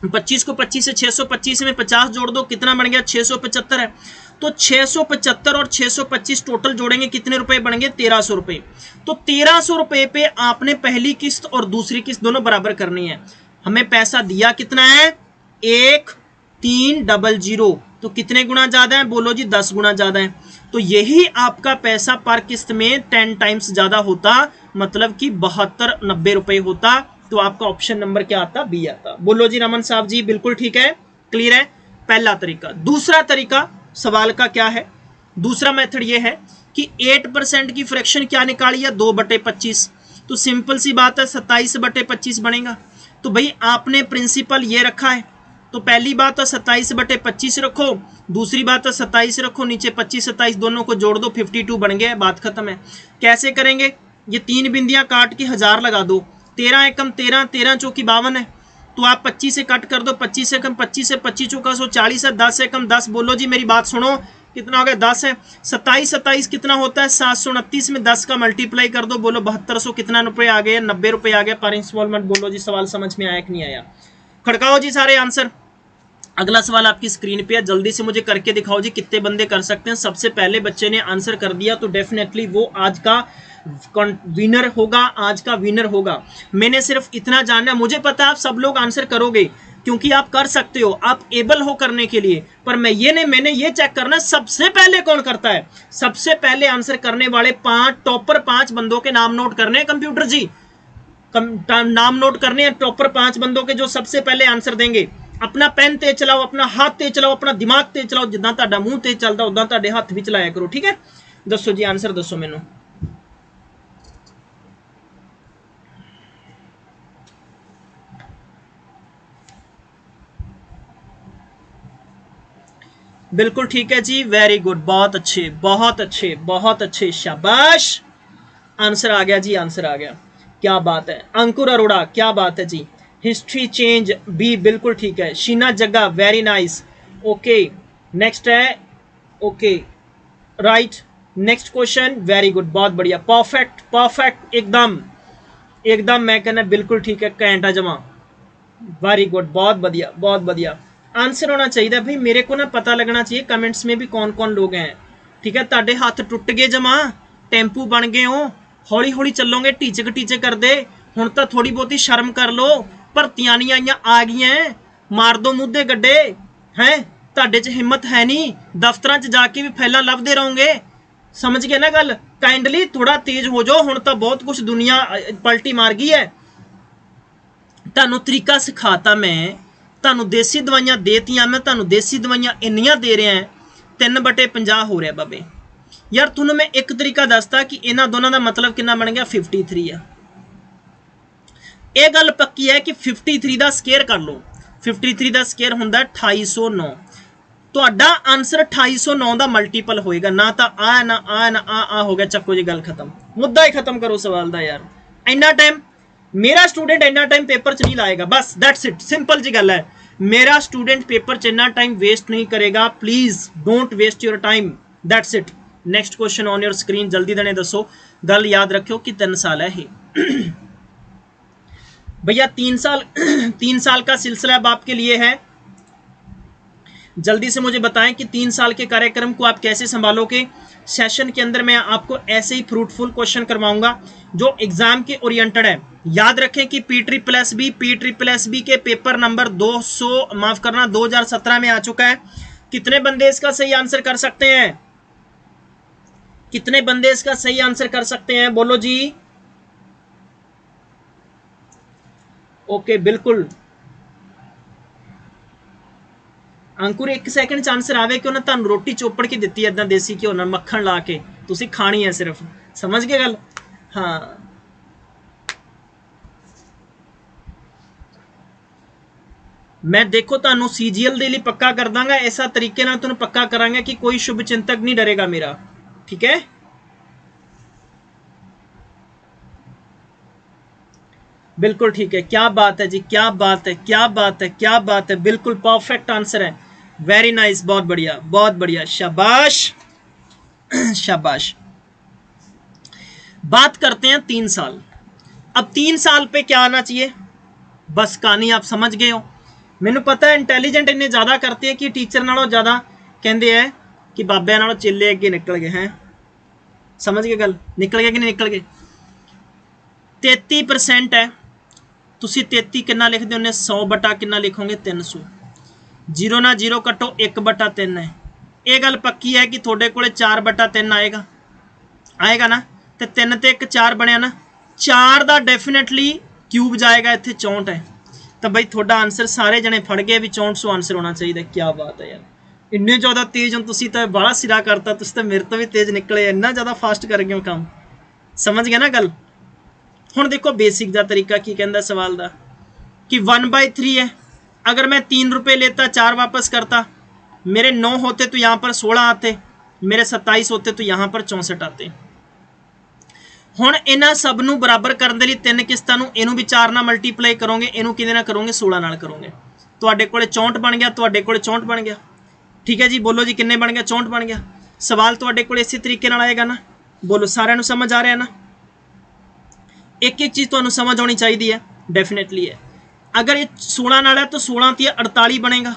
A: 25 को 25 से 625 में 50 जोड़ दो, कितना बन गया 675 है। तो 675 और 625 टोटल जोड़ेंगे कितने रुपए बनेंगे 1300 रुपए। तो 1300 रुपए पे आपने पहली किस्त और दूसरी किस्त दोनों बराबर करनी है। हमें पैसा दिया कितना है 1300, तो कितने गुना ज्यादा है, बोलो जी 10 गुना ज्यादा है। तो यही आपका पैसा पर किस्त में 10 टाइम्स ज्यादा होता, मतलब कि 72-90 रुपए होता। तो आपका ऑप्शन नंबर क्या आता, बी आता। बोलो जी रमन साहब जी बिल्कुल ठीक है, क्लियर है पहला तरीका। दूसरा तरीका सवाल का क्या है, दूसरा मेथड ये है कि 8% की फ्रैक्शन क्या निकाली है 2/25। तो सिंपल सी बात है 27/25 बनेगा। तो भाई आपने प्रिंसिपल ये रखा है, तो पहली बात तो 27/25 रखो, दूसरी बात तो 27 रखो, नीचे 25 27 दोनों को जोड़ दो 52 बन गया, बात खत्म है। कैसे करेंगे, ये 3 बिंदियां काट के 1000 लगा दो, 13 एकम 13, 13 चौकी 52 है। तो आप 25 से कट कर दो, 25 से कम 25 से 25 चौका 140 है, 10 एकम 10। बोलो जी मेरी बात सुनो, कितना हो गया 10 है। 27 कितना होता है 729 में 10 का मल्टीप्लाई कर दो, बोलो 7200 कितना रुपए आ गए, 90 रुपए आ गया पर इंस्टॉलमेंट। बोलो जी सवाल समझ में आया कि नहीं आया, खड़काओ जी सारे आंसर। अगला सवाल आपकी स्क्रीन पे है, जल्दी से मुझे करके दिखाओ जी कितने बंदे कर सकते हैं। सबसे पहले बच्चे ने आंसर कर दिया तो डेफिनेटली वो आज का विनर होगा, आज का विनर होगा। मैंने सिर्फ इतना जानना, मुझे पता आप सब लोग आंसर करोगे क्योंकि आप कर सकते हो, आप एबल हो करने के लिए, पर मैंने ये चेक करना सबसे पहले कौन करता है। सबसे पहले आंसर करने वाले टॉपर 5 बंदों के नाम नोट करने हैं कंप्यूटर जी, नाम नोट करने हैं टॉपर 5 बंदों के जो सबसे पहले आंसर देंगे। अपना पेन तेज चलाओ, अपना हाथ तेज चलाओ, अपना दिमाग तेज चलाओ, जितना तुहाडा मुंह तेज चलदा उदां तुहाडे हाथ भी चलाया करो, ठीक है। दसो जी आंसर दसो मैनू। बिल्कुल ठीक है जी, वेरी गुड, बहुत अच्छे बहुत अच्छे बहुत अच्छे, शाबाश। आंसर आ गया जी, आंसर आ गया, क्या बात है। अंकुर अरोड़ा क्या बात है जी। हिस्ट्री चेंज बी बिल्कुल ठीक है। शीना जग्गा वेरी नाइस, ओके। नेक्स्ट है, okay right, next question, very good, बहुत बढ़िया, परफेक्ट परफेक्ट, एकदम एकदम मैं कहना बिल्कुल ठीक है, घंटा जमा, वेरी गुड, बहुत बढ़िया बहुत बढ़िया। आंसर होना चाहिए भाई, मेरे को ना पता लगना चाहिए कमेंट्स में भी कौन कौन लोग हैं, ठीक है। ताडे हाथ टुट गए जमा, टेंपू बन गए हो, हौली हौली चलोगे, टीचक टीचे कर दे, हुण तो थोड़ी बहुती शर्म कर लो, भर्तियां नहीं आईयां आ गई, मार दो मुद्दे गड्ढे हैं, ताडे च हिम्मत है नहीं, दफ्तरां च जाके भी फैला लभदे रहोगे, समझ गए ना गल। काइंडली थोड़ा तेज हो जाओ, हुण तो बहुत कुछ दुनिया पलटी मार गई है। तुहानू तरीका सिखाता मैं, तुहानू देसी दवाइयां देतियां मैं, तुहानू देसी दवाइयां इन्नियां दे रहा है, 3/50 हो रहा बाबे यार। तुहानू मैं एक तरीका दसता कि इन्हां दोनों का मतलब कितना बन गया, 53 है। यह गल पक्की है कि 53 का स्केयर कर लो, 53 का स्केयर होंदा 2809। तुहाडा आंसर 2809 का मल्टीपल होएगा, ना तो आ ना आ ना आ हो गया, चक्को जी गल खत्म, मुद्दा ही खत्म करो सवाल का यार। इन्ना टाइम मेरा स्टूडेंट इन्ना टाइम पेपर च नहीं लाएगा, बस दैट्स इट, सिंपल जी गल है। मेरा स्टूडेंट पेपर च इन्ना टाइम वेस्ट नहीं करेगा, please don't waste your time, that's it. Next question on your screen, जल्दी देने दसो। गल याद रखियो कि 3 साल है ये भैया, 3 साल का सिलसिला अब आपके लिए है। जल्दी से मुझे बताएं कि 3 साल के कार्यक्रम को आप कैसे संभालोगे। सेशन के अंदर मैं आपको ऐसे ही फ्रूटफुल क्वेश्चन करवाऊंगा जो एग्जाम के ओरिएंटेड है। याद रखें कि P+B के पेपर नंबर 2017 में आ चुका है। कितने बंदे इसका सही आंसर कर सकते हैं, कितने बंदे इसका सही आंसर कर सकते हैं, बोलो जी। ओके बिल्कुल अंकुर, 1 सेकंड च आंसर आवे क्यों ना, तुहानू रोटी चोपड़ के दिती इदां देसी घ्यो नाल मक्खन ला के, तुसी खानी है सिर्फ, समझ गए गल। हाँ मैं देखो तुहानू CGL दे लिए पक्का कर दांगा, ऐसा तरीके नाल तुहानू पक्का करांगा कि कोई शुभ चिंतक नहीं डरेगा मेरा, ठीक है। बिल्कुल ठीक है, क्या बात है जी, क्या बात है क्या बात है क्या बात है, बिल्कुल परफेक्ट आंसर है, वेरी नाइस, बहुत बढ़िया बहुत बढ़िया, शाबाश शाबाश। बात करते हैं 3 साल। अब 3 साल पे क्या आना चाहिए, बस कहानी आप समझ गए हो। मैनू पता है इंटैलीजेंट इन्ने ज़्यादा करते हैं कि टीचर नालों ज़्यादा कहते हैं कि बाबे नालों चेले अगे निकल गए हैं, समझ गए गल, निकल गए कि नहीं निकल गए। 33% है, तुसी 33 कितना लिखते होने, 100 बटा कितना लिखोगे 300, 0 ना 0 कटो 1/3 है। ये गल पक्की है कि थोड़े को 4/3 आएगा, आएगा ना, तो 3 ते 1 4 बनया ना, 4 का डेफिनेटली क्यूब जाएगा, इतने 64 है। तो बई थोड़ा आंसर सारे जने फड़ गए भी 6400 आंसर होना चाहिए। क्या बात है यार, इन्ने ज़्यादा तेज हो तुसी, तो बड़ा सिरा करता, तुसी तो मेरे तो भी तेज निकले, इन्ना ज़्यादा फास्ट कर गए हो काम, समझ गया ना गल। हुण देखो बेसिक का तरीका की कहता सवाल का कि 1/3 है, अगर मैं 3 रुपये लेता 4 वापस करता, मेरे 9 होते तो यहाँ पर 16 आते, मेरे 27 होते तो यहाँ पर 64 आते। हुण इन्हां सब नूं बराबर करने के लिए 3 किस्तां नूं इनू भी 4 नाल मल्टीप्लाई करोगे, इनू किहदे नाल करोगे, 16 नाल करोगे, तुहाडे कोले 64 बन गया, तुहाडे कोले 64 बन गया। ठीक है जी, बोलो जी किन्ने बन गया, 64 बन गया। सवाल तुहाडे कोल इसी तरीके नाल आएगा ना, बोलो सारिਆਂ ਨੂੰ समझ आ रहा है ना। एक एक चीज़ तुहानू समझ आनी चाहिए है, डेफिनेटली है। अगर ये 16 नाल है तो 16 ती 48 बनेगा,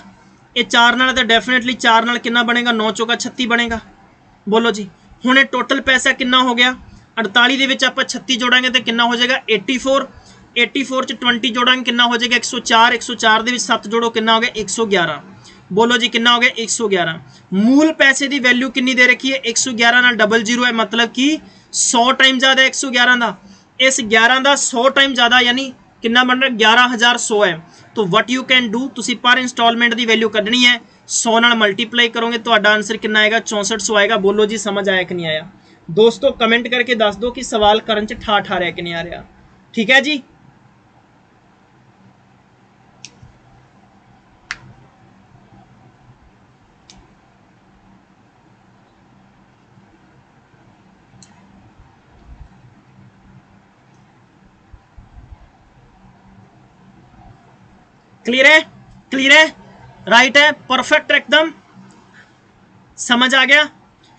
A: ये 4 नाल है तो डेफिनेटली 4 नाल कितना बनेगा, 9 चौका 36 बनेगा। बोलो जी हुणे टोटल पैसा कितना हो गया, 48 दे विच आपां 36 जोड़ांगे तो कितना हो जाएगा 84, 84 च 20 जोड़ांगे कितना हो जाएगा 104, 104 दे विच 7 जोड़ो कितना हो गया 111। बोलो जी कितना हो गया 111। मूल पैसे की वैल्यू कितनी दे रखी है 111 नाल डबल जीरो है, मतलब कि 100 टाइम ज़्यादा 111 का, इस 11 का 100 टाइम ज़्यादा यानी कितना बन रहा 11100 है। तो वट यू कैन डू, तुसी पर इंस्टॉलमेंट की वैल्यू कढ़नी है, 100 नाल मल्टीप्लाई करोगे तो आंसर कितना आएगा 6400 आएगा। बोलो जी समझ आया कि नहीं आया। दोस्तों कमेंट करके दस दो कि सवाल करन च ठा ठा रहा कि नहीं आ रहा। ठीक है जी, क्लियर है, क्लियर है, राइट है, परफेक्ट एकदम समझ आ गया।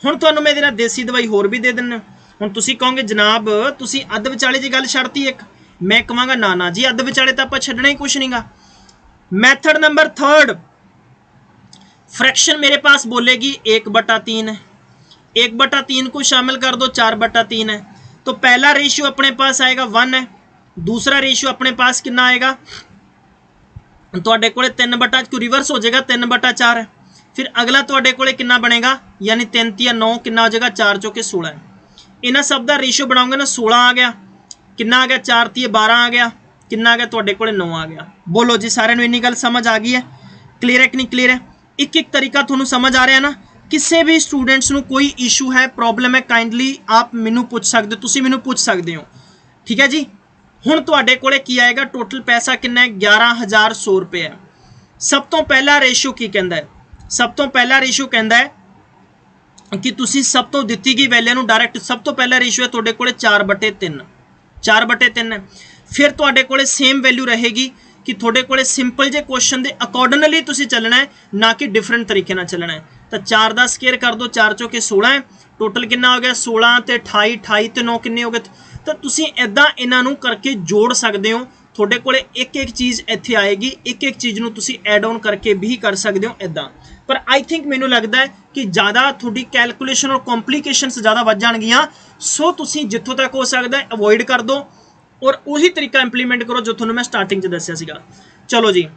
A: हुण तुहानूं मैं इहदे देसी दवाई होर भी दे दिंदा। हुण तुसीं कहोगे जनाब तुसीं अद्ध विचाले जी गल छड्डती एक, मैं कहांगा ना ना जी अद्ध विचाले तो आपां छड्डना ही कुछ नहीं गा। मैथड नंबर 3, फ्रैक्शन मेरे पास बोलेगी 1/3 है, 1/3 को शामिल कर दो 4/3 है, तो पहला रेशियो अपने पास आएगा 1 है, दूसरा रेशियो अपने पास कितना आएगा तुहाडे कोले 3/, रिवर्स हो जाएगा 3/4 है। फिर अगला तुहाडे कोले कितना बनेगा, यानी 3 या 9 कितना हो जाएगा 4 चौके 16 है। इन्हां सब का रेशियो बनाओगे ना 16 आ गया, कितना आ गया 4 × 12 आ गया, कितना आ गया तुहाडे कोले 9 आ गया। बोलो जी सारिਆਂ ਨੂੰ इन्नी गल समझ आ गई है, क्लीयर है कि नहीं क्लीयर है। एक एक तरीका तुहानू समझ आ रहा है ना। किसी भी स्टूडेंट्स को कोई इशू है प्रॉब्लम है काइंडली आप मैनू पूछ सकते हो, तुसीं मैनू पूछ सकते हो। ठीक है जी, हुण तुहाडे कोले की आएगा टोटल पैसा कितना है 11100 रुपये है। सब तो पहला रेशियो की कहता है, सब तो पहला रेशियो कहता है कि तुसीं सब तो दिती गई वैल्यू नूं डायरैक्ट, सब तो पहला रेशियो है तुहाडे कोले 4/3, 4/3 है। फिर तुहाडे कोले सेम वैल्यू रहेगी कि तुहाडे कोले सिंपल जे क्वेश्चन के अकॉर्डिंगली तुसीं चलना है, ना कि डिफरेंट तरीके नाल चलना है। तो 4 का स्केयर कर दो, 4 चौके 16 है, टोटल कितना हो गया 16 ते 28, 28 ते 9 किन्ने हो गए। तो तुसीं इदां इन्हां नूं करके जोड़ सकते हो, तुहाडे कोले एक एक चीज़ इत्थे आएगी, एक एक चीज़ नूं तुसीं ऐड ऑन करके भी कर सकते हो इदां। पर आई थिंक मैनूं लगता है कि ज़्यादा थोड़ी कैलकुलेशन और कॉम्प्लीकेशनस ज़्यादा वध जाणगियां, सो तुसीं जित्थों तक हो सकता है अवॉइड कर दो और उही तरीका इंप्लीमेंट करो जो तुहानूं मैं स्टार्टिंग च दस्सिया सीगा। चलो जी,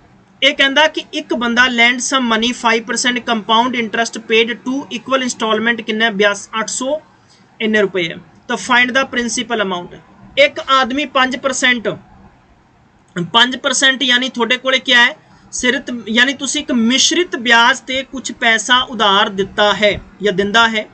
A: ये कहता कि एक बंदा lend some money 5% compound interest paid two equal installment किन्ने 800 इन्ने रुपये है। तो फाइंड द प्रिंसीपल अमाउंट। एक आदमी 5% यानी थोड़े कोले क्या है सिर्फ, यानी तुसी एक मिश्रित ब्याज ते कुछ पैसा उधार दिता है या दिंदा है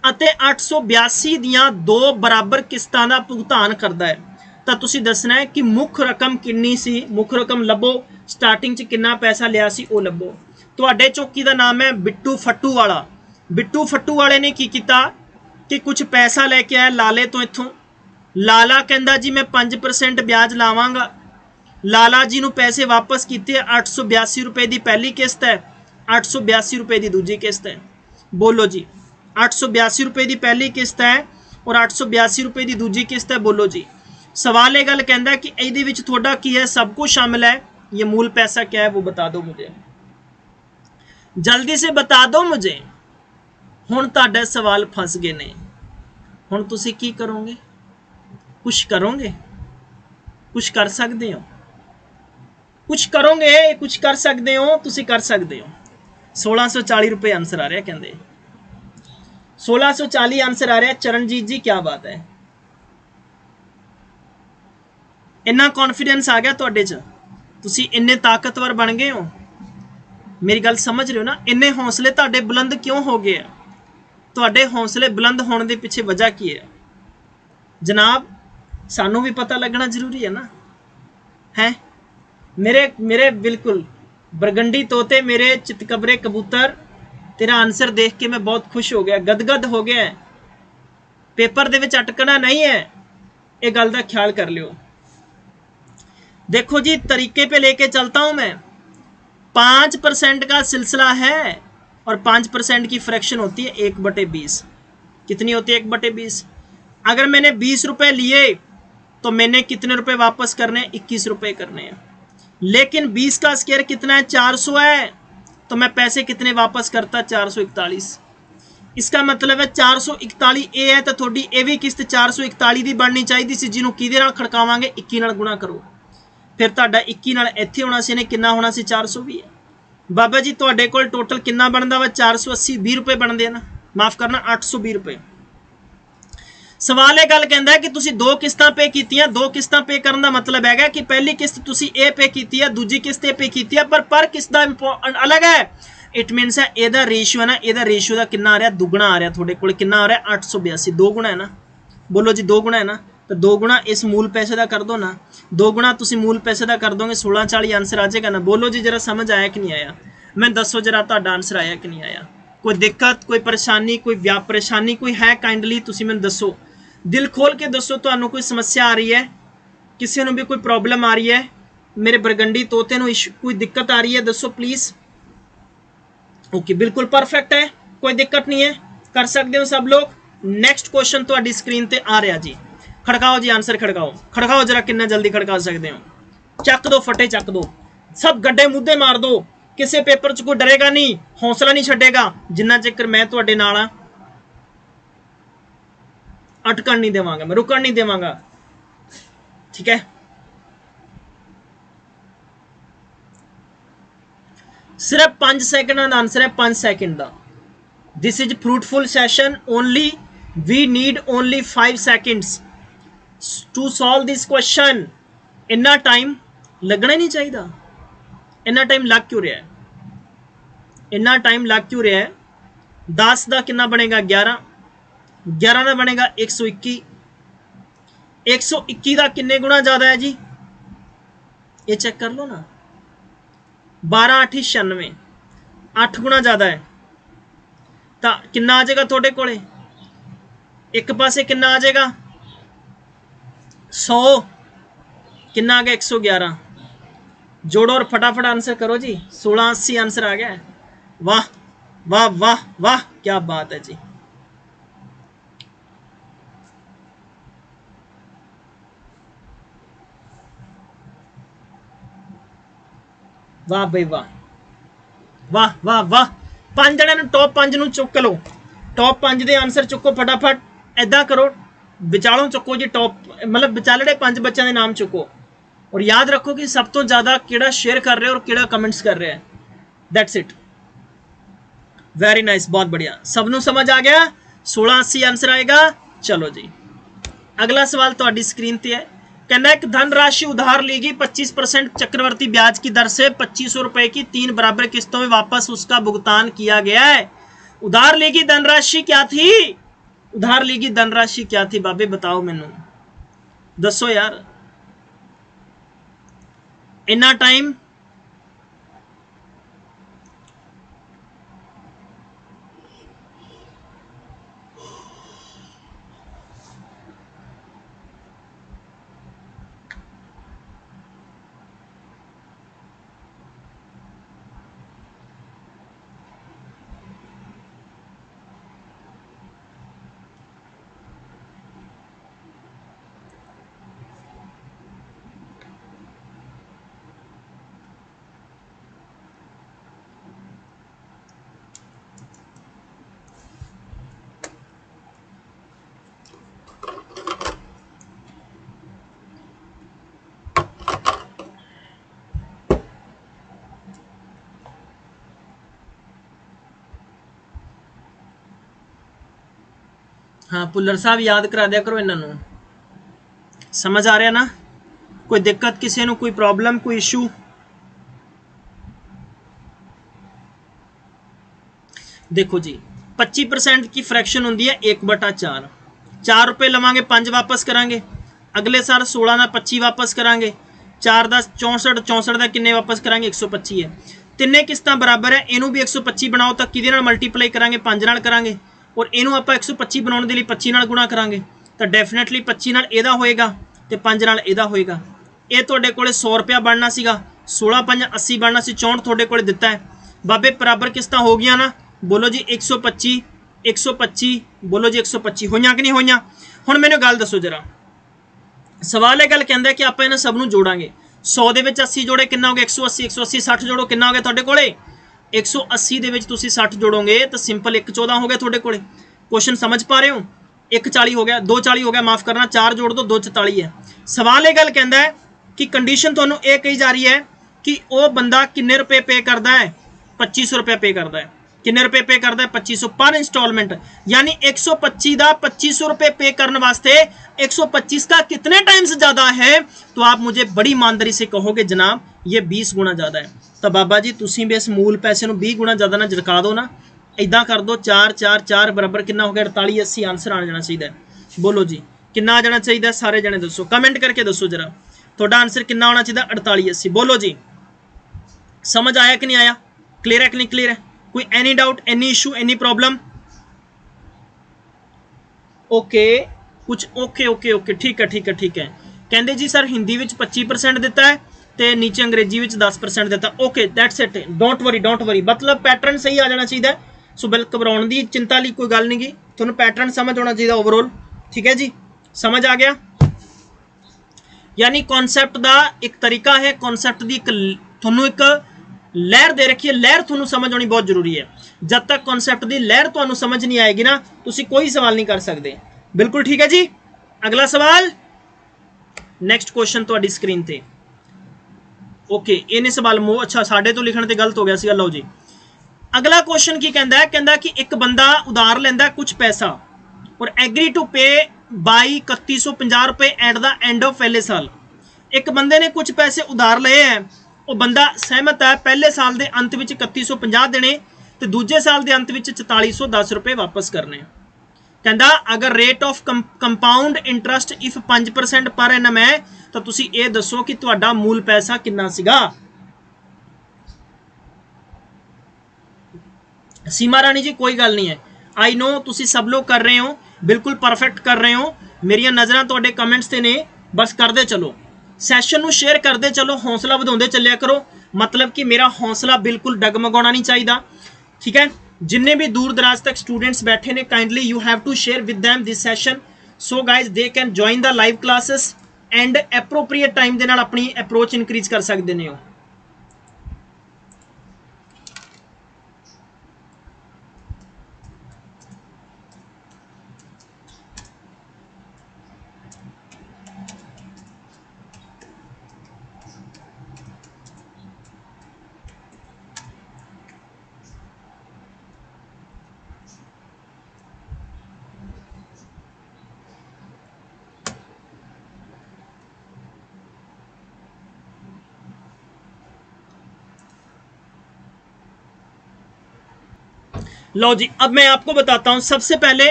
A: अते 882 दियां 2 बराबर किस्तां दा भुगतान करता है। तो तुसी दसना है कि मुख रकम किन्नी सी, मुख रकम लभो, स्टार्टिंग च किन्ना पैसा लिया सी वो लभो। तुहाडे चौकी का नाम है बिट्टू फट्टू वाला। बिट्टू फट्टू वाले ने की किया कि कुछ पैसा लैके आया लाले तो इत्थों। लाला कहता जी मैं 5% ब्याज लावांगा। लाला जी नूं पैसे वापस किए 882 रुपए की पहली किस्त है, 882 रुपए की दूजी किस्त है। बोलो जी 882 रुपए की पहली किस्त है और 882 रुपए की दूजी किस्त है। बोलो जी सवाल ये गल कहता है कि इहदे विच तुहाडा की है, सब कुछ शामिल है, ये मूल पैसा क्या है वो बता दो मुझे, जल्दी से बता दो मुझे। हुण तुहाडे सवाल फस गए ने, हुण तुसीं की करोगे, कुछ करोगे, कुछ कर सकते हो, कुछ करोगे, कुछ कर सकते हो, तुसीं कर सकते हो। 1640 रुपये आंसर आ रहा है, कहते 1640 आंसर आ रहा है। चरणजीत जी क्या बात है, इन्ना कॉन्फिडेंस आ गया तुहाडे च, तुसीं इन्ने ताकतवर बन गए हो। मेरी गल समझ रहे हो ना, इन्ने हौसले तुहाडे बुलंद क्यों हो गए? तुहाडे हौसले बुलंद होने के पिछे वजह की है जनाब, सानू भी पता लगना जरूरी है ना। है मेरे बिल्कुल बरगंडी तोते, मेरे चितकबरे कबूतर, तेरा आंसर देख के मैं बहुत खुश हो गया, गदगद हो गया। पेपर दे विच अटकना नहीं है, ये गल का ख्याल कर लियो। देखो जी तरीके पे लेके चलता हूं मैं, 5% का सिलसिला है और 5% की फ्रैक्शन होती है 1/20। कितनी होती है 1/20? अगर मैंने 20 रुपये लिए तो मैंने कितने रुपए वापस करने हैं? 21 रुपये करने हैं। लेकिन 20 का स्क्वायर कितना है? 400 है, तो मैं पैसे कितने वापस करता? 441। इसका मतलब है 441 ए है तो थोड़ी ए भी किस्त 441 ਦੀ ਬਣਨੀ ਚਾਹੀਦੀ ਸੀ, ਜਿਹਨੂੰ ਕਿਹਦੇ ਨਾਲ ਖੜਕਾਵਾਂਗੇ? 21 ਨਾਲ ਗੁਣਾ ਕਰੋ। ਫਿਰ ਤੁਹਾਡਾ 21 ਨਾਲ ਇੱਥੇ ਹੋਣਾ ਸੀ, ਨੇ ਕਿੰਨਾ ਹੋਣਾ ਸੀ? 400 ਵੀ ਹੈ। ਬਾਬਾ ਜੀ ਤੁਹਾਡੇ ਕੋਲ ਟੋਟਲ ਕਿੰਨਾ ਬਣਦਾ ਵਾ? 480 20 रुपए ਬਣਦੇ ਆ ਨਾ, ਮਾਫ ਕਰਨਾ 820 रुपए। ਸਵਾਲ ਇਹ ਗੱਲ ਕਹਿੰਦਾ ਹੈ ਕਿ ਤੁਸੀਂ 2 ਕਿਸ਼ਤਾਂ ਪੇ ਕੀਤੀਆਂ। 2 ਕਿਸ਼ਤਾਂ ਪੇ ਕਰਨ ਦਾ ਮਤਲਬ ਹੈਗਾ ਕਿ ਪਹਿਲੀ ਕਿਸ਼ਤ ਤੁਸੀਂ ਇਹ ਪੇ ਕੀਤੀ ਹੈ, ਦੂਜੀ ਕਿਸ਼ਤ ਇਹ ਪੇ ਕੀਤੀ ਹੈ, ਪਰ ਕਿਸ਼ਤ ਦਾ ਅਲੱਗ ਹੈ। इट मीनस है ਇਹਦਾ ਰੇਸ਼ੀਓ है ना, ਇਹਦਾ ਰੇਸ਼ੀਓ ਦਾ ਕਿੰਨਾ ਆ ਰਿਹਾ? ਦੁੱਗਣਾ ਆ ਰਿਹਾ। ਤੁਹਾਡੇ ਕੋਲ ਕਿੰਨਾ ਆ ਰਿਹਾ? 882। 2 ਗੁਣਾ ਹੈ ਨਾ, ਬੋਲੋ ਜੀ 2 ਗੁਣਾ ਹੈ ਨਾ, तो 2 गुणा इस मूल पैसे का कर दो ना। 2 गुणा तुम मूल पैसे का कर दोगे 1640 आंसर आ जाएगा ना। बोलो जी जरा समझ आया कि नहीं आया? मैं दसो जरा तुहाडा आंसर आया कि नहीं आया? कोई दिक्कत, कोई परेशानी, कोई परेशानी कोई है? काइंडली तुम मैंने दसो, दिल खोल के दसो। तुहानू कोई समस्या आ रही है? किसी को भी कोई प्रॉब्लम आ रही है? मेरे बरगंडी तोते नू कोई दिक्कत आ रही है? दसो प्लीज़। ओके बिल्कुल परफेक्ट है, कोई दिक्कत नहीं है, कर सकते हो सब लोग। नैक्सट क्वेश्चन तुहाडी स्क्रीन ते आ रहा जी। खड़काओ जी आंसर, खड़काओ खड़काओ जरा, कितना जल्दी खड़का सकते हो? चक दो फटे, चक दो, सब गड्ढे मुद्दे मार दो। किसी पेपर च कोई डरेगा नहीं, हौसला नहीं छड्डेगा जिन्ना चिकर मैं तुहाडे नाल हां। अटकन नहीं देवांगा, मैं रुकन नहीं देवांगा, ठीक है? सिर्फ 5 सेकंड का आंसर है, 5 सेकंड का। This is fruitful session only, we need only 5 seconds to solve this question. इन्ना टाइम लगना ही नहीं चाहिए। इन्ना टाइम लग क्यों रहा है? इन्ना टाइम लग क्यों रहा है? 10 का कितना बनेगा? 11। 11 का बनेगा 121। 121 का किन्ने गुणा ज़्यादा है जी? ये चेक कर लो ना। 12 8 96, 8 गुणा ज़्यादा है। तो कितना आ जाएगा थोड़े कोले? एक पासे कितना आ जाएगा? 100। कितना आ गया? 111। जोड़ो और फटाफट आंसर करो जी। 1680 आंसर आ गया है। वाह वाह वाह वाह, क्या बात है जी। वाह भाई वाह वाह वाह वाह। 5 जणिਆਂ ਨੂੰ टॉप 5 ਨੂੰ चुक लो। टॉप 5 ਦੇ आंसर चुको फटाफट। ऐदा करो विचालों चुको जी, टॉप मतलब विचालड़े 5 बच्चों के नाम चुको। और याद रखो कि सब तो ज़्यादा किहड़ा शेयर कर रहे हो और किहड़ा कमेंट्स कर रहे हैं। दैट्स इट, वेरी नाइस, बहुत बढ़िया। सबनों समझ आ गया? 1680 आंसर आएगा। चलो जी अगला सवाल तुहाडी स्क्रीन पर है। कहना एक धनराशि उधार ली गई 25% चक्रवर्ती ब्याज की दर से 2500 रुपये की 3 बराबर किस्तों में वापस उसका भुगतान किया गया है। उधार ली गई धनराशि क्या थी? उधार ली गई धनराशि क्या थी? बाबे बताओ मैनू, दसो यार। इन्ना टाइम हाँ पुलर साहब याद करा दिया करो इन्हों। समझ आ रहा ना? कोई दिक्कत किसी को, कोई प्रॉब्लम, कोई इशू? देखो जी 25% की फ्रैक्शन होंगी है 1/4। 4 रुपये लवांगे, 5 वापस करांगे। अगले साल 16 ना 25 वापस करांगे। 4 10 64, 64 का किन्ने वापस करांगे? 125 है। तिने किस्तां बराबर है, इनू भी 125 बनाओ तो किहदे नाल मल्टीप्लाई करांगे? 5 नाल करांगे। और इनू आपां 125 बनाने के लिए 25 नाल गुणा करांगे तो डेफिनेटली 25 नाल इहदा होएगा ते 5 नाल इहदा होएगा। ये तुहाडे कोले 100 रुपया बनना सीगा, 16 5 80 बनना सी, 64 तुहाडे कोले दिता है। बाबे बराबर किस्तां हो गई ना, बोलो जी 125 125 बोलो जी 125 ਹੋਈਆਂ ਕਿ ਨਹੀਂ ਹੋਈਆਂ। ਹੁਣ ਮੈਨੂੰ ਗੱਲ ਦੱਸੋ ਜਰਾ, ਸਵਾਲ ਇਹ ਗੱਲ ਕਹਿੰਦਾ ਕਿ ਆਪਾਂ ਇਹਨਾਂ ਸਭ ਨੂੰ ਜੋੜਾਂਗੇ। 100 ਦੇ ਵਿੱਚ 80 ਜੋੜੇ ਕਿੰਨਾ ਹੋ ਗਿਆ 180, 180 60 ਜੋੜੋ ਕਿੰਨਾ ਹੋ ਗਿਆ ਤੁਹਾਡੇ ਕੋਲੇ 180 ਦੇ ਵਿੱਚ ਤੁਸੀਂ 60 ਜੋੜੋਗੇ ਤਾਂ ਸਿੰਪਲ 114 ਹੋ ਗਿਆ ਤੁਹਾਡੇ ਕੋਲੇ। क्वेश्चन समझ पा रहे हो। 140 हो गया, 240 हो गया, माफ करना 4 जोड़ दो 244 है। सवाल ये गल कहता है कि कंडीशन तुहानू ये कही जा रही है कि वो बंदा किन्ने रुपए पे करता है 2500 रुपए पे करता है। किन्ने रुपए पे करता है 2500 पर इंस्टॉलमेंट, यानी 125 का 2500 रुपए पे करने वास्ते 125 का कितने टाइम्स ज्यादा है। तो आप मुझे बड़ी ईमानदारी से कहोगे जनाब ये 20 गुना ज्यादा है। तो बाबा जी तुसी भी इस मूल पैसे 20 गुना ज्यादा ना झटका दो ना, इदा कर दो 4 4 4 बराबर कितना हो गया 48 80 आंसर आ जाना चाहिए। बोलो जी कितना आ जाना चाहिए, सारे जने दसो कमेंट करके दसो जरा थोड़ा आंसर कितना होना चाहिए 48 80। बोलो जी समझ आया कि नहीं आया, क्लियर है कि नहीं क्लियर है, कोई any doubt any issue any problem. Okay कुछ ओके ओके ओके ठीक है ठीक है ठीक है। कहते जी सर हिंदी में 25% दिता है तो नीचे अंग्रेजी में 10% दिता। Okay that's it, don't worry मतलब पैटर्न सही आ जाना चाहिए। सो बिल घबराने की चिंता ली कोई गल नहीं गी, थोड़ा पैटर्न समझ होना चाहिए ओवरऑल। ठीक है जी समझ आ गया। यानी कॉन्सैप्ट का एक तरीका है, कॉन्सैप्ट की थोनों एक लहर दे रखी है, लहर थोनों समझ होनी बहुत जरूरी है। जब तक कॉन्सैप्ट की लहर थोनों समझ नहीं आएगी ना तुसी कोई सवाल नहीं कर सकते। बिल्कुल ठीक है जी। अगला सवाल नैक्सट क्वेश्चन तुहाडी स्क्रीन ते। ओके इन्हें सवाल मो अच्छा साढ़े तो लिखने ते गलत हो गया सी। लो जी अगला क्वेश्चन की कहता है, कहता कि एक बंदा उधार लेंदा कुछ पैसा और एग्री टू पे बाई 3150 रुपए एट द एंड ऑफ पहले साल। एक बंदे ने कुछ पैसे उधार लिए हैं, वो बंदा सहमत है पहले साल के अंत में 3150 देने तो दूजे साल के अंत में 4410 रुपए वापस करने। कहता अगर rate of compound interest if 5% per annum है तो तुसी ये दसो कि तुहाडा मूल पैसा कितना सीगा। सीमा रानी जी कोई गल नहीं है, आई नो तुसी सब लोग कर रहे हो, बिल्कुल परफेक्ट कर रहे हो। मेरिया नज़रां तुहाडे कमेंट्स ते ने, बस करते चलो सैशन नूं शेयर करते चलो, हौसला वधाउंदे चलिया करो। मतलब कि मेरा हौसला बिल्कुल डगमगाउणा नहीं चाहिए। ठीक है जिन्ने भी दूर दराज तक स्टूडेंट्स बैठे ने kindly you have to share with them this session so guys they can join the live classes and appropriate time दे नाल अपनी अप्रोच इनक्रीज कर सकते ने हो। लो जी अब मैं आपको बताता हूं। सबसे पहले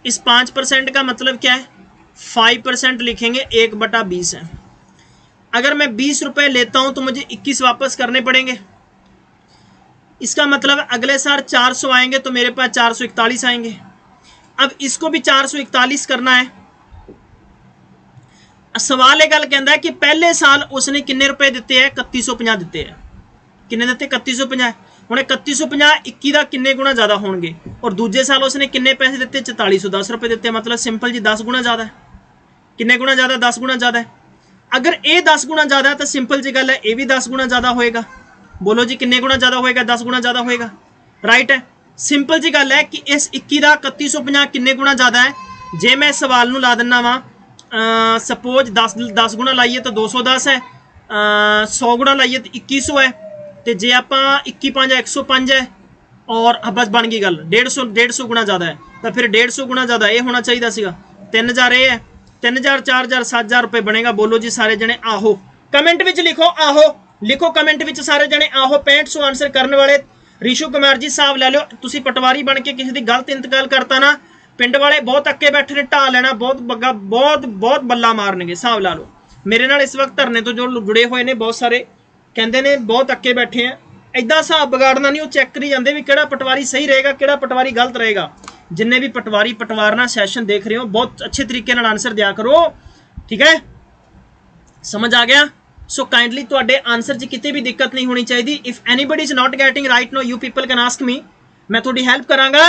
A: इस 5% का मतलब क्या है, 5% लिखेंगे 1/20 है। अगर मैं 20 रुपए लेता हूं तो मुझे 21 वापस करने पड़ेंगे। इसका मतलब अगले साल 400 आएंगे तो मेरे पास 441 आएंगे। अब इसको भी 441 करना है। सवाल एक गल कहता है कि पहले साल उसने किन्ने रुपए दिते हैं 3150 दिते हैं। किन्ने दिते 3150। ਹੁਣ 3150 21 ਦਾ ਕਿੰਨੇ ਗੁਣਾ ਜ਼ਿਆਦਾ ਹੋਣਗੇ ਔਰ ਦੂਜੇ ਸਾਲ ਉਸਨੇ ਕਿੰਨੇ ਪੈਸੇ ਦਿੱਤੇ 4410 ਰੁਪਏ ਦਿੱਤੇ। मतलब सिंपल जी 10 गुना ज़्यादा है। किन्ने गुना ज़्यादा 10 गुना ज़्यादा है। अगर ये 10 गुना ज़्यादा है तो सिंपल जी गल है ये भी 10 गुना ज़्यादा होएगा। बोलो जी किन्ने गुना ज़्यादा होएगा 10 गुना ज़्यादा होएगा। राइट है सिंपल जी गल है कि इस 21 का 3150 किन्ने गुना ज़्यादा है। जे मैं सवाल नूं ला दिना वा सपोज 10 गुना लाइए तो 210 है, 100 गुना लाइए तो 2100 है। तो जे आप 21 105 है और बस बन गई गल 150 गुना ज़्यादा है तो फिर 150 गुना ज़्यादा ये होना चाहिए सीगा। 3000 ये है 3000 4000 7000 रुपये बनेगा। बोलो जी सारे जने आहो कमेंट में लिखो आहो, लिखो कमेंट में सारे जने आहो। 6500 आंसर करने वाले रिशु कुमार जी हिसाब लै लो। तुसी पटवारी बन के किसी की गलत इंतकाल करता ना पिंड वाले बहुत अक्के बैठे ने ढा लेना, बहुत बग्गा बहुत बल्ला मारनगे। हिसाब ला लो मेरे नाल इस वक्त धरने तो जो जुड़े हुए ने बहुत सारे कहते ने बहुत अक्के बैठे हैं। इदा हिसाब बिगाड़ना नहीं, वो चैक करी जाते भी किहड़ा पटवारी सही रहेगा किहड़ा पटवारी गलत रहेगा। जिन्ने भी पटवारी पटवारना सैशन देख रहे हो बहुत अच्छे तरीके नाल आंसर दिया करो। ठीक है समझ आ गया। सो काइंडली तुहाडे आंसर च किते भी दिक्कत नहीं होनी चाहिए। If anybody is not getting right no you people can ask me. मैं थोड़ी हेल्प करांगा।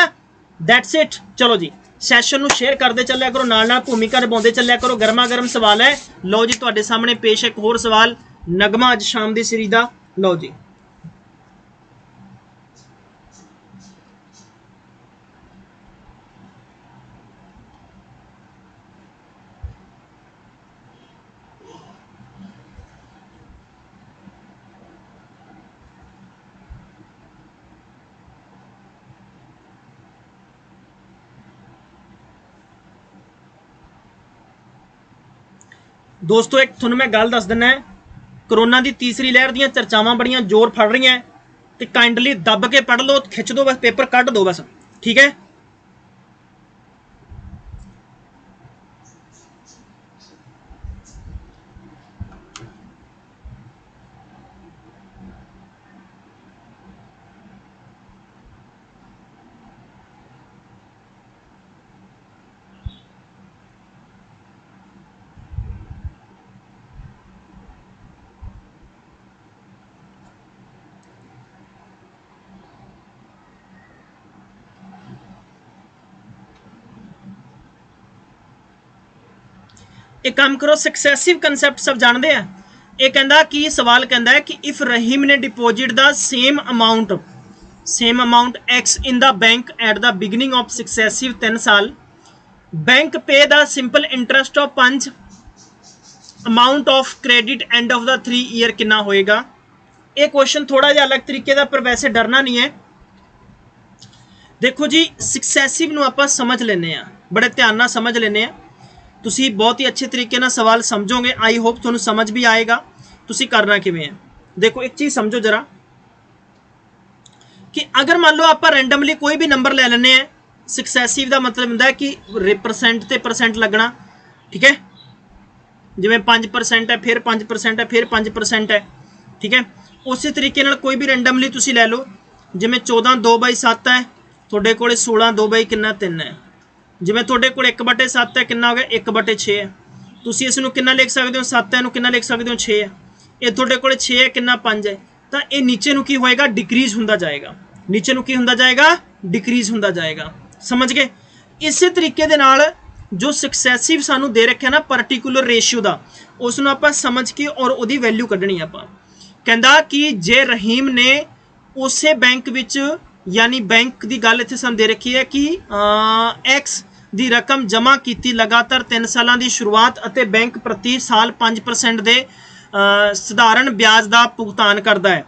A: That's it. चलो जी सैशन ਨੂੰ शेयर करते ਚੱਲਿਆ करो, ਨਾਲ ਨਾਲ भूमिका निभाते ਚੱਲਿਆ करो। गर्मा गर्म सवाल है। लो जी ਤੁਹਾਡੇ सामने पेश एक होर सवाल नगमा अज शाम ਦੀ सीरीज ਦਾ। लो जी दोस्तों एक थोड़ा मैं गल दस दिना है, करोना की तीसरी लहर दी चर्चावां बड़ियां जोर फड़ रही हैं, तो काइंडली दब के पढ़ लो, खिंच दो बस, पेपर कट दो बस, ठीक है। एक काम करो, सक्सैसिव कंसैप्ट सब जानते हैं। ये कहता कि सवाल कहता है कि इफ रहीम ने deposit the same amount x in the bank at the beginning of successive 3 साल, bank pay the simple interest of 5, amount of credit end of the 3 year कितना होएगा। ये क्वेश्चन थोड़ा जिहा अलग तरीके का, पर वैसे डरना नहीं है। देखो जी सक्सैसिव नूं आपां समझ लेने, बड़े ध्यान नाल समझ लेने। तुसी बहुत ही अच्छे तरीके ना सवाल समझोगे। आई होप तुहानूं समझ भी आएगा तुसी करना किवें है। देखो एक चीज़ समझो जरा कि अगर मान लो आप रैंडमली कोई भी नंबर ले लेने हैं, सक्सैसिव का मतलब होंदा है कि परसेंट ते परसेंट लगना, ठीक है। जिवें 5% है, फिर 5% है, फिर 5% है, ठीक है। उस तरीके नाल कोई भी रैंडमली तुसी ले लो। जिवें 14 2/7 है, तुहाडे कोल 16 2/3 है। जिवें तुहाडे कोल 1/7 है, कितना हो गया 1/6 है। तुसी इस नूं कितना लिख सकते हो, 7 है, नूं कितना लिख सकते हो 6 है। ये तुहाडे कोल 6 है, कितना 5 है। तो ये नीचे नूं की होएगा, डिक्रीज हुंदा जाएगा। नीचे नूं की हुंदा जाएगा, डिक्रीज हुंदा जाएगा। समझ गए। इस तरीके दे नाल जो सक्सैसिव सानू दे रखा ना पर्टिकुलर रेशियो का, उस नूं आपां समझ के और उहदी वैल्यू कढनी आपां। कहंदा कि जे रहीम ने उसे बैंक विच, यानी बैंक की गल इत्थे सानू दे रखी है कि एक्स की रकम जमा की लगातार 3 सालों की शुरुआत और बैंक प्रति साल 5% के सधारण ब्याज का भुगतान करता है,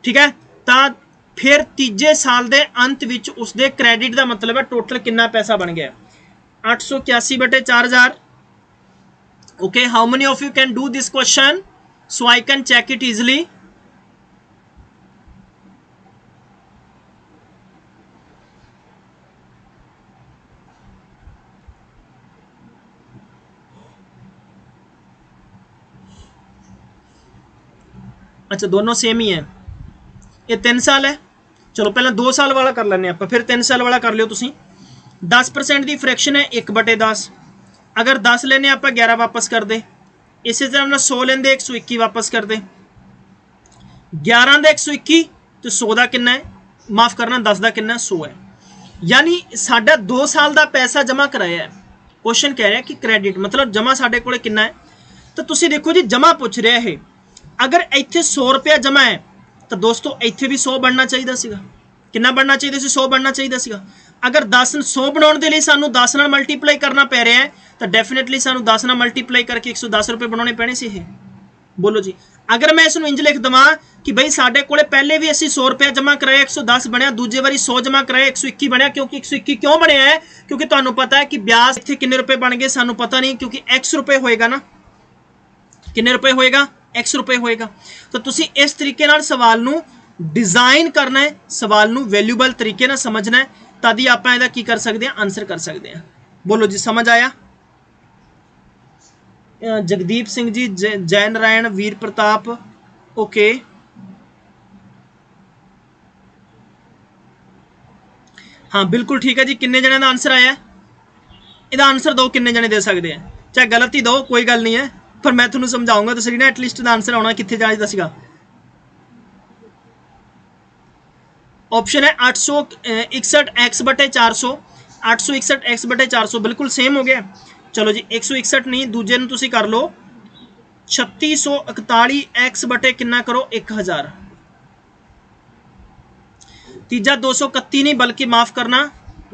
A: ठीक है। तो फिर तीजे साल के अंत में उसके क्रैडिट का मतलब है टोटल कितना पैसा बन गया 881/4000। Okay, how many of you can do this question so I can check it easily. अच्छा दोनों सेम ही है। ये 3 साल है, चलो पहले 2 साल वाला कर लें आप, फिर 3 साल वाला कर लियो तुसी। 10% की फ्रैक्शन है 1/10। अगर 10 लेने आप 11 वापस कर दे। इसी तरह 100 लेंदे 121 वापस कर दे। 11 का 121 तो 100 का कितना है, माफ़ करना 10 का कितना 100 है। यानी साडा 2 साल का पैसा जमा कराया है। क्वेश्चन कह रहा है कि क्रेडिट मतलब जमा साडे कोले कितना है। तो तुसी देखो जी जमा पूछ रहा है, अगर इत्थे 100 रुपया जमा है तो दोस्तों इत्थे भी 100 बनना चाहिए सीगा। कितना बनना चाहिए सी, 100 बनना चाहिए सीगा। अगर 100 बनाने के लिए सानू 10 नाल मल्टीप्लाई करना पै रहा है तो डेफिनेटली सानू 10 नाल मल्टीप्लाई करके 110 रुपये बनाने पैने से। बोलो जी, अगर मैं इसनूं इंज लिख देवां कि बई साडे कोले पहले भी असीं 100 रुपया जमा कराया 110 बनया, दूजे वारी 100 जमा कराया 121 बनया। क्योंकि 121 क्यों बनया है, क्योंकि तुहानूं पता है कि ब्याज इत्थे किन्ने रुपए बन गए सानूं पता नहीं, क्योंकि x रुपए होएगा ना। किन्ने रुपए होएगा, x रुपए होएगा। तो तुसी इस तरीके नाल सवाल नूं डिजाइन करना है, सवाल नूं वैल्यूबल तरीके नाल समझना है, तभी आप इहदा की कर सकते हैं, आंसर कर सकते हैं। बोलो जी समझ आया। जगदीप सिंह जी, जय नारायण, वीर प्रताप, ओके। हाँ बिल्कुल ठीक है जी। किन्ने जने का आंसर आया, इसका आंसर दो, किन्ने जने दे सकते हैं, चाहे गलत ही दो कोई गल नहीं है, पर मैं तुम्हें समझाऊंगा तो सही ना, एटलीस्ट का आंसर आना कितने जाने का सीगा। ऑप्शन है 861x/400, 861x/400 बिल्कुल सेम हो गया। चलो जी 161 नहीं, दूजे ਨੂੰ ਤੁਸੀਂ कर लो 3641x कितना करो 1000। तीजा 231 नहीं बल्कि माफ करना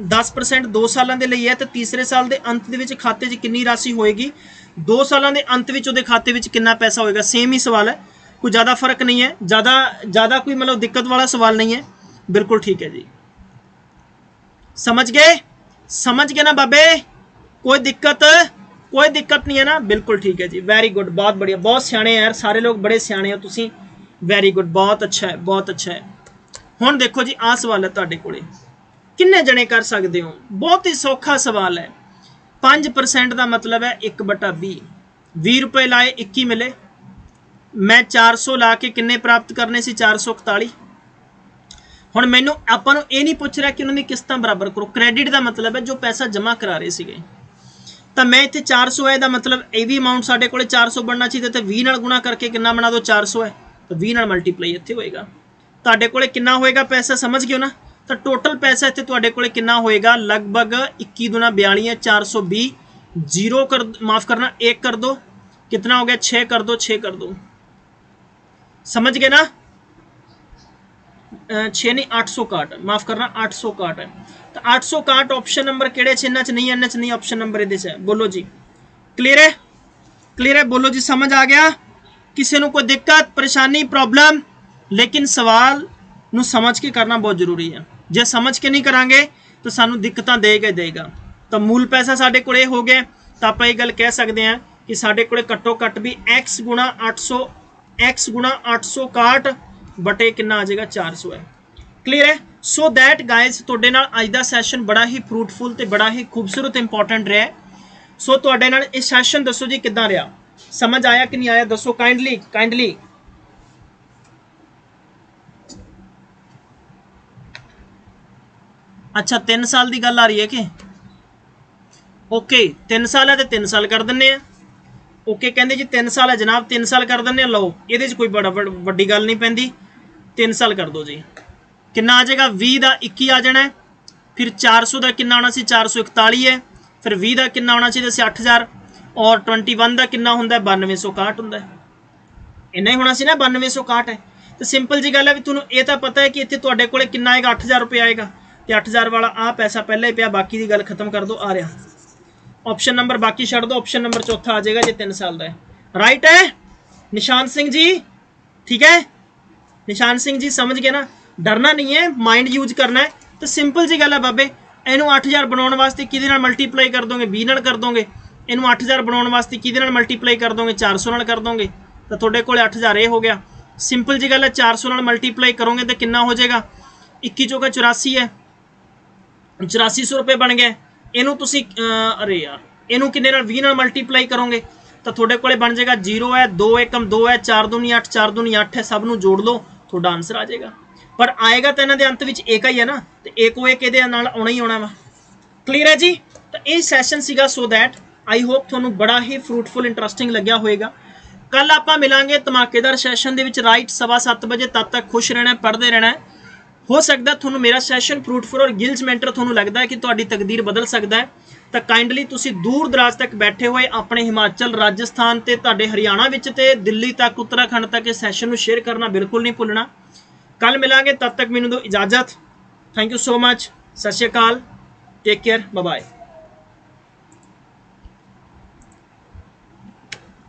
A: 10% 2 सालों के लिए है, तो तीसरे साल के अंत के खाते कितनी राशि होएगी, 2 सालों के अंत में खाते में कितना पैसा होएगा। सेम ही सवाल है, कोई ज़्यादा फर्क नहीं है, ज़्यादा कोई मतलब दिक्कत वाला सवाल नहीं है, बिल्कुल ठीक है जी। समझ गए ना बाबे, कोई दिक्कत नहीं है ना, बिल्कुल ठीक है जी। वेरी गुड, बहुत बढ़िया, बहुत सियाने यार, सारे लोग बड़े सियाने हो तुसी, वेरी गुड, बहुत अच्छा है, बहुत अच्छा है। हुण देखो जी आ सवाल है तुहाडे कोले, किन्ने जने कर सकते हो, बहुत ही सौखा सवाल है। 5% का मतलब है 1/20, 20 रुपए लाए 21 मिले, मैं 400 ला के किन्ने प्राप्त करने सी 441। हुण मैनू आपां नूं ये नहीं पूछ रहा कि उन्होंने किस्तां बराबर करो, क्रेडिट का मतलब है जो पैसा जमा करा रहे सीगे, तो मैं इत्थे 400 है, इसका मतलब ये भी अमाउंट साडे कोले 400 बनना चाहिए, तो 20 नाल गुणा करके कितना बना दो 400 है, तो 20 नाल मल्टीप्लाई इत्थे होएगा। तुहाडे कोले कितना होएगा पैसा, समझ गए हो ना। तो टोटल पैसा इत्थे तुहाडे कोले कितना होएगा, लगभग 21 दूना 42 है, 420 जीरो कर, माफ करना 1 कर दो, कितना हो गया 6 कर दो, 6 कर दो, समझ गए ना। 6 नहीं 861, माफ करना 861 है। तो 861 ऑप्शन नंबर केड़े चिन्ह च नहीं, एन च नहीं, ऑप्शन नंबर ये है। बोलो जी क्लियर है, क्लियर है, बोलो जी समझ आ गया। किसी को कोई दिक्कत परेशानी प्रॉब्लम, लेकिन सवाल नू समझ के करना बहुत जरूरी है, जे समझ के नहीं करांगे तो सानू दिक्कत देगा। तो मूल पैसा साडे कोले हो गया, तो आप ये गल कह सकते हैं कि साडे कोले घट्टो घट्ट भी x गुणा 861 बटे कितना आ जाएगा 400 है। क्लियर है। सो दैट गाइज तुहाडे नाल अज दा सैशन बड़ा ही फ्रूटफुल ते बड़ा ही खूबसूरत इंपॉर्टेंट रहा। सो तुहाडे नाल इस सैशन दसो जी किद्दां रहा, समझ आया कि नहीं आया, दसो काइंडली। अच्छा 3 साल की गल आ रही है कि ओके 3 साल है तो 3 साल कर दिंने आ। ओके कहते जी 3 साल है जनाब, 3 साल कर दिंने, लो ये कोई बड़ा वड्डी गल नहीं पैंदी, 3 साल कर दो जी। कितना आ जाएगा, 20 का 21 आ जाना है, फिर 400 का कितना आना सी 441 है, फिर 20 का कितना आना चाहिए 8000, और 21 का कितना होंगे 9261 होंगे, इन्ना ही होना सी ना 9261 है। तो सिंपल जी गल है भी तुहानूं ये तो पता है कि इत्थे तुहाडे कोले कितना आएगा 8000 रुपये आएगा, तो 8000 वाला आ पैसा पहले ही पिया, बाकी की गल खत्म कर दो, आ रहा ऑप्शन नंबर बाकी छड़ दो, ऑप्शन नंबर चौथा आ जाएगा जो 3 साल का है। राइट है निशान सिंह जी, ठीक है निशान सिंह जी समझ गए ना, डरना नहीं है, माइंड यूज करना है। तो सिंपल जी गल है बाबे, इनू 8000 बनाने वास्ते किहदे नाल मल्टीप्लाई कर दोगे, 20 नाल कर दोगे, इनू 8000 बनाने वास्ते किहदे नाल मल्टीप्लाई कर दोगे, 400 नाल कर दोगे, तो तुहाडे कोले 8000 ये हो गया। सिंपल जी गल है, 400 नाल मल्टीप्लाई करोगे तो कितना हो जाएगा, 21 चौका 84 है, 8400 रुपये बन गए। इनू तुसी अरे यार इनू किन्ने नाल 20 नाल मल्टीप्लाई करोगे तो थोड़े कोले बन जाएगा 0 है, 2 एकम 2 है, 4 दूनी 8, 4 दूनी 8 है, सब नू जोड़ लो थोड़ा आंसर आ जाएगा। पर आएगा तो इन्होंने अंत में एक ही है ना, तो एक ये आना ही आना वा। क्लीयर है जी। तो ये सैशन सीगा, सो दैट आई होप थोनू बड़ा ही फ्रूटफुल इंटरस्टिंग लग्या होएगा। कल आप मिलांगे धमाकेदार सैशन दे विच राइट 7:15 बजे, तब तक खुश रहना, पढ़ते रहना है। हो सकता है थोनू मेरा सैशन फ्रूटफुल और गिल्स मेंटर थोनू लगता है कि तुहाडी तकदीर बदल सकता है, तो काइंडली तुसी दूर दराज तक बैठे हुए अपने हिमाचल, राजस्थान ते तुहाडे हरियाणा विच ते दिल्ली तक, उत्तराखंड तक इस सैशन नू शेयर करना बिल्कुल नहीं भुलना। कल मिलांगे, तब तक मैनू दो इजाजत। थैंक यू सो मच, सत श्री अकाल, टेक केयर, बाय बाय।